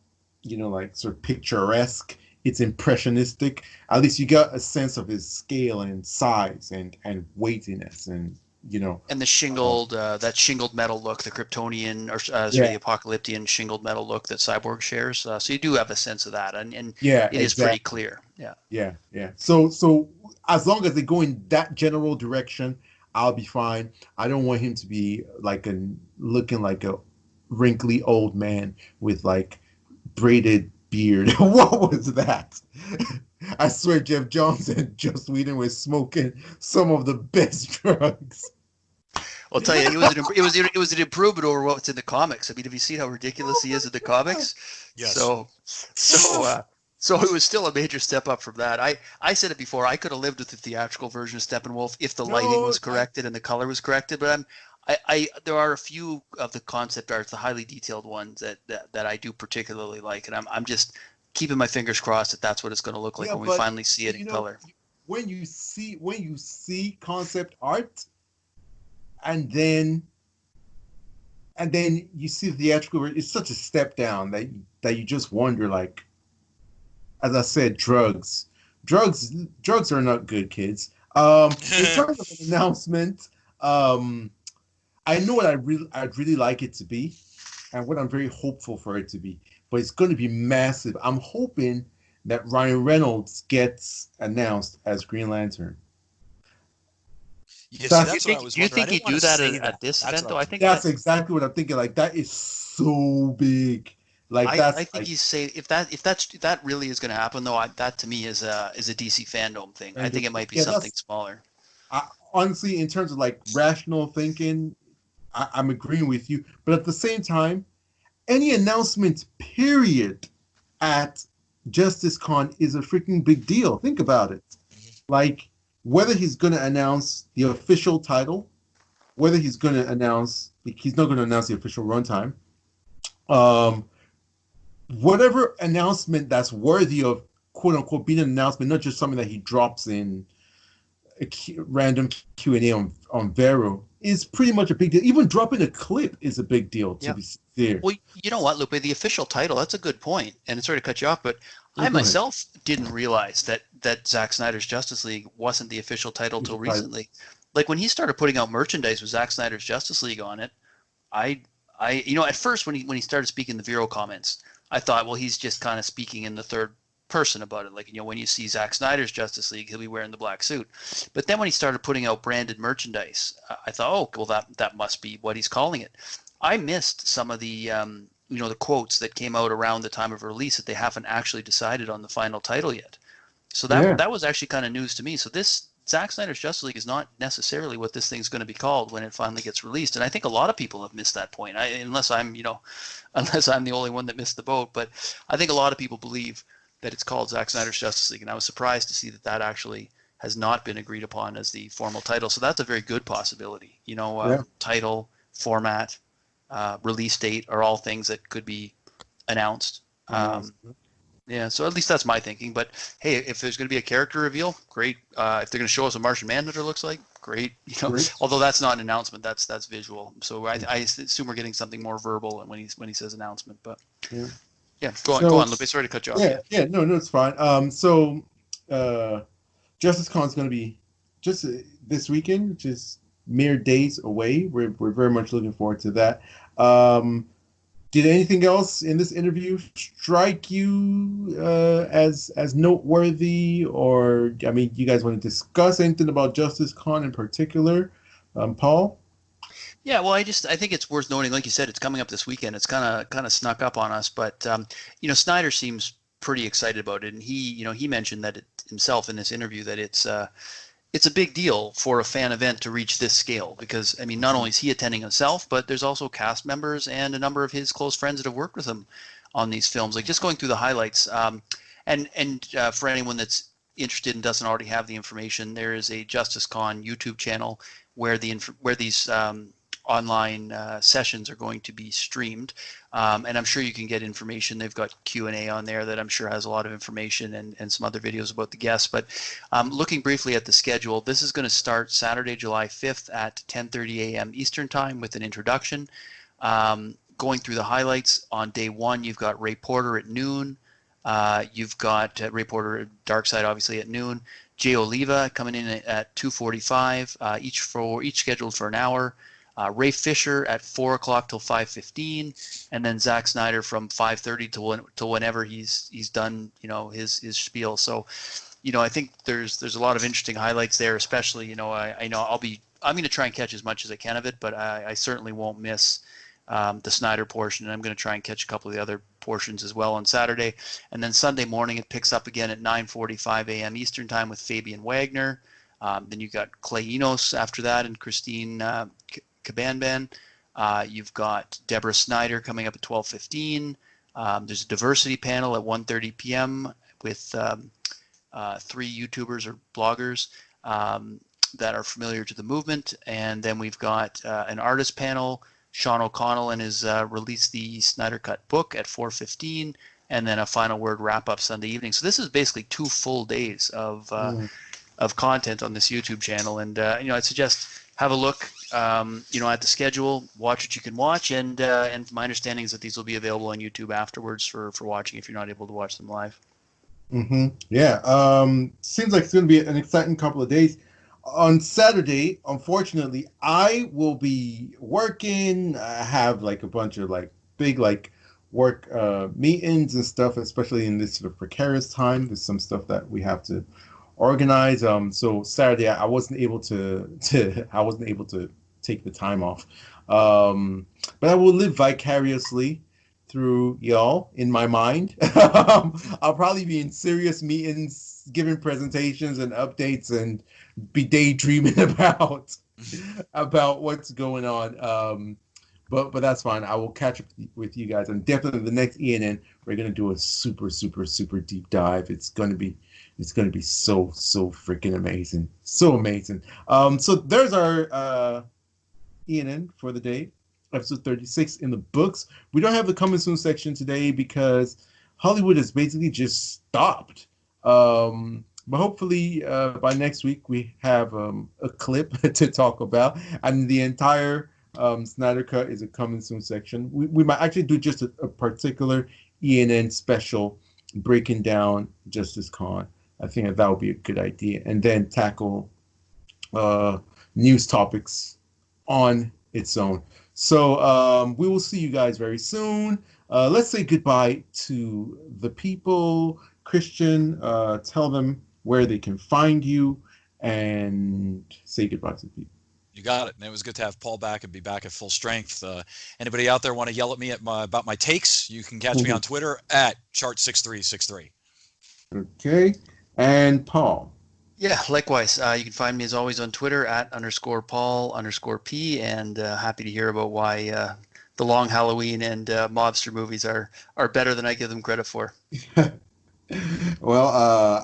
A: like sort of picturesque. It's impressionistic. At least you got a sense of his scale and size and weightiness and
D: And the
A: uh,
D: shingled, that shingled metal look, the Kryptonian or sorry,
A: yeah,
D: the Apocalyptian shingled metal look that Cyborg shares. So you do have a sense of that, and
A: yeah,
D: it is pretty
A: exactly.
D: clear. Yeah.
A: Yeah, yeah. So as long as they go in that general direction, I'll be fine. I don't want him to be looking like a wrinkly old man with like braided beard. What was that? I swear Jeff Johns and Joss Whedon were smoking some of the best drugs.
D: I'll tell you, it was an improvement over what's in the comics. I mean, have you seen how ridiculous
A: Oh
D: he is in the
A: my God.
D: comics?
B: Yes.
D: So it was still a major step up from that. I said it before. I could have lived with the theatrical version of Steppenwolf if the lighting
A: No,
D: was corrected and the color was corrected. But there are a few of the concept arts, the highly detailed ones that I do particularly like, and I'm just keeping my fingers crossed that that's what it's going to look like
A: yeah,
D: when we
A: but
D: finally see it in color.
A: when you see concept art and then you see the theatrical, it's such a step down that you just wonder, like, as I said, drugs are not good, kids. In terms of an announcement, um I know what I'd really like it to be and what I'm very hopeful for it to be, but it's going to be massive. I'm hoping that Ryan Reynolds gets announced as Green Lantern.
B: Yeah, see,
A: That's
D: Do you
B: that's what
D: think
B: I was
D: do you
B: wondering. I
D: think
B: didn't
D: he'd
B: want
D: do
B: to
D: that
B: say
D: at
B: that.
D: this
B: That's
D: event
B: what I
D: though? I
B: was.
D: think
A: that's
D: that
A: exactly what I'm thinking. Like, that is so big. Like,
D: I
A: that's
D: think
A: like,
D: he's say if that really is going to happen though, that to me is a DC fandom thing. I
A: and
D: think it might be
A: yeah,
D: something
A: that's
D: smaller.
A: honestly, in terms of like rational thinking, I'm agreeing with you. But at the same time, any announcement, period, at Justice Con is a freaking big deal. Think about it. Like, whether he's going to announce the official title, whether he's not going to announce the official runtime, um, whatever announcement that's worthy of quote unquote being an announcement, not just something that he drops in random Q&A on Vero, is pretty much a big deal. Even dropping a clip is a big deal, to
D: Yeah.
A: be sincere.
D: Well, you know what, Lupe? The official title, that's a good point. And sorry to cut you off, but
A: Yeah,
D: I
A: go ahead.
D: myself didn't realize that Zack Snyder's Justice League wasn't the official title till recently. Like when he started putting out merchandise with Zack Snyder's Justice League on it, I at first when he started speaking the Vero comments, I thought, well, he's just kind of speaking in the third person about it. Like, when you see Zack Snyder's Justice League, he'll be wearing the black suit. But then when he started putting out branded merchandise, I thought, oh, well, that must be what he's calling it. I missed some of the the quotes that came out around the time of release that they haven't actually decided on the final title yet. So
A: Yeah.
D: that was actually kind of news to me. So this Zack Snyder's Justice League is not necessarily what this thing's going to be called when it finally gets released. And I think a lot of people have missed that point. Unless I'm unless I'm the only one that missed the boat. But I think a lot of people believe that it's called Zack Snyder's Justice League, and I was surprised to see that actually has not been agreed upon as the formal title. So that's a very good possibility.
A: Yeah.
D: Title, format, release date are all things that could be announced.
A: Announced.
D: Yeah, so at least that's my thinking. But hey, if there's going to be a character reveal, great. If they're going to show us what Martian Manhunter looks like, great.
A: Great.
D: Although that's not an announcement, that's visual. So I assume we're getting something more verbal when he says announcement. But
A: Yeah.
D: yeah, go
A: So
D: on, Lupe. Sorry to cut you off.
A: yeah, no, it's fine. So Justice Con is going to be just this weekend, which is mere days away. We're very much looking forward to that. Did anything else in this interview strike you as noteworthy, or I mean, you guys want to discuss anything about Justice Con in particular, Paul?
D: Yeah, well, I think it's worth noting, like you said, it's coming up this weekend. It's kind of snuck up on us, but Snyder seems pretty excited about it, and he mentioned that himself in this interview that it's a big deal for a fan event to reach this scale because, I mean, not only is he attending himself, but there's also cast members and a number of his close friends that have worked with him on these films. Like just going through the highlights, and for anyone that's interested and doesn't already have the information, there is a Justice Con YouTube channel where these online sessions are going to be streamed, and I'm sure you can get information. They've got Q&A on there that I'm sure has a lot of information and some other videos about the guests. But looking briefly at the schedule, this is going to start Saturday, July 5th at 10:30 a.m. Eastern Time with an introduction. Going through the highlights, on day one, you've got Ray Porter at noon. You've got Ray Porter, Darkseid, obviously at noon. Jay Oliva coming in at 2:45, each scheduled for an hour. Ray Fisher at 4 o'clock till 5:15, and then Zack Snyder from 5:30 till whenever he's done, his spiel. So, I think there's a lot of interesting highlights there, especially, I know I'm going to try and catch as much as I can of it, but I certainly won't miss the Snyder portion, and I'm going to try and catch a couple of the other portions as well on Saturday. And then Sunday morning it picks up again at 9:45 a.m. Eastern Time with Fabian Wagner. Then you got Clay Enos after that and Christine Cabanban. You've got Deborah Snyder coming up at 12:15. There's a diversity panel at 1:30 p.m. with 3 YouTubers or bloggers that are familiar to the movement. And then we've got an artist panel. Sean O'Connell and his released the Snyder Cut book at 4:15, and then a final word wrap up Sunday evening. So this is basically 2 full days of content on this YouTube channel. And I'd suggest have a look, at the schedule, watch what you can watch, and my understanding is that these will be available on YouTube afterwards for watching if you're not able to watch them live.
A: Mm-hmm. Yeah. Seems like it's going to be an exciting couple of days. On Saturday, unfortunately, I will be working. I have like a bunch of like big like work meetings and stuff, especially in this sort of precarious time. There's some stuff that we have to organize. So Saturday I wasn't able to take the time off. But I will live vicariously through y'all in my mind. I'll probably be in serious meetings, giving presentations and updates, and be daydreaming about what's going on. But that's fine. I will catch up with you guys. And definitely the next ENN, we're gonna do a super, super, super deep dive. It's gonna be so freaking amazing. So amazing. So there's our ENN for the day. Episode 36 in the books. We don't have the coming soon section today because Hollywood has basically just stopped. But hopefully by next week we have a clip to talk about, and the entire Snyder Cut is a coming soon section. We might actually do just a particular ENN special breaking down Justice Con. I think that would be a good idea, and then tackle news topics on its own. So we will see you guys very soon. Let's say goodbye to the people. Christian, tell them where they can find you and say goodbye to the people.
B: You got it. And it was good to have Paul back and be back at full strength. Anybody out there want to yell at me about my takes, you can catch me on Twitter at chart6363.
A: Okay. And Paul.
D: Yeah, likewise. You can find me as always on Twitter at _Paul_P, and happy to hear about why the Long Halloween and mobster movies are better than I give them credit for.
A: Well,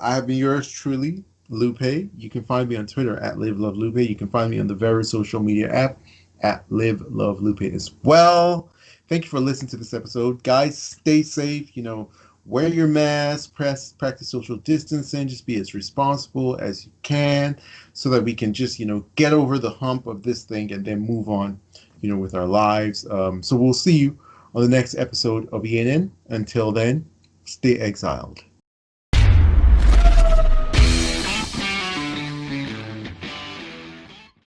A: I have been yours truly, Lupe. You can find me on Twitter at LiveLoveLupe. You can find me on the various social media app at LiveLoveLupe as well. Thank you for listening to this episode. Guys, stay safe. Wear your mask, practice social distancing, just be as responsible as you can so that we can just, get over the hump of this thing and then move on, with our lives. So we'll see you on the next episode of ENN. Until then, stay exiled.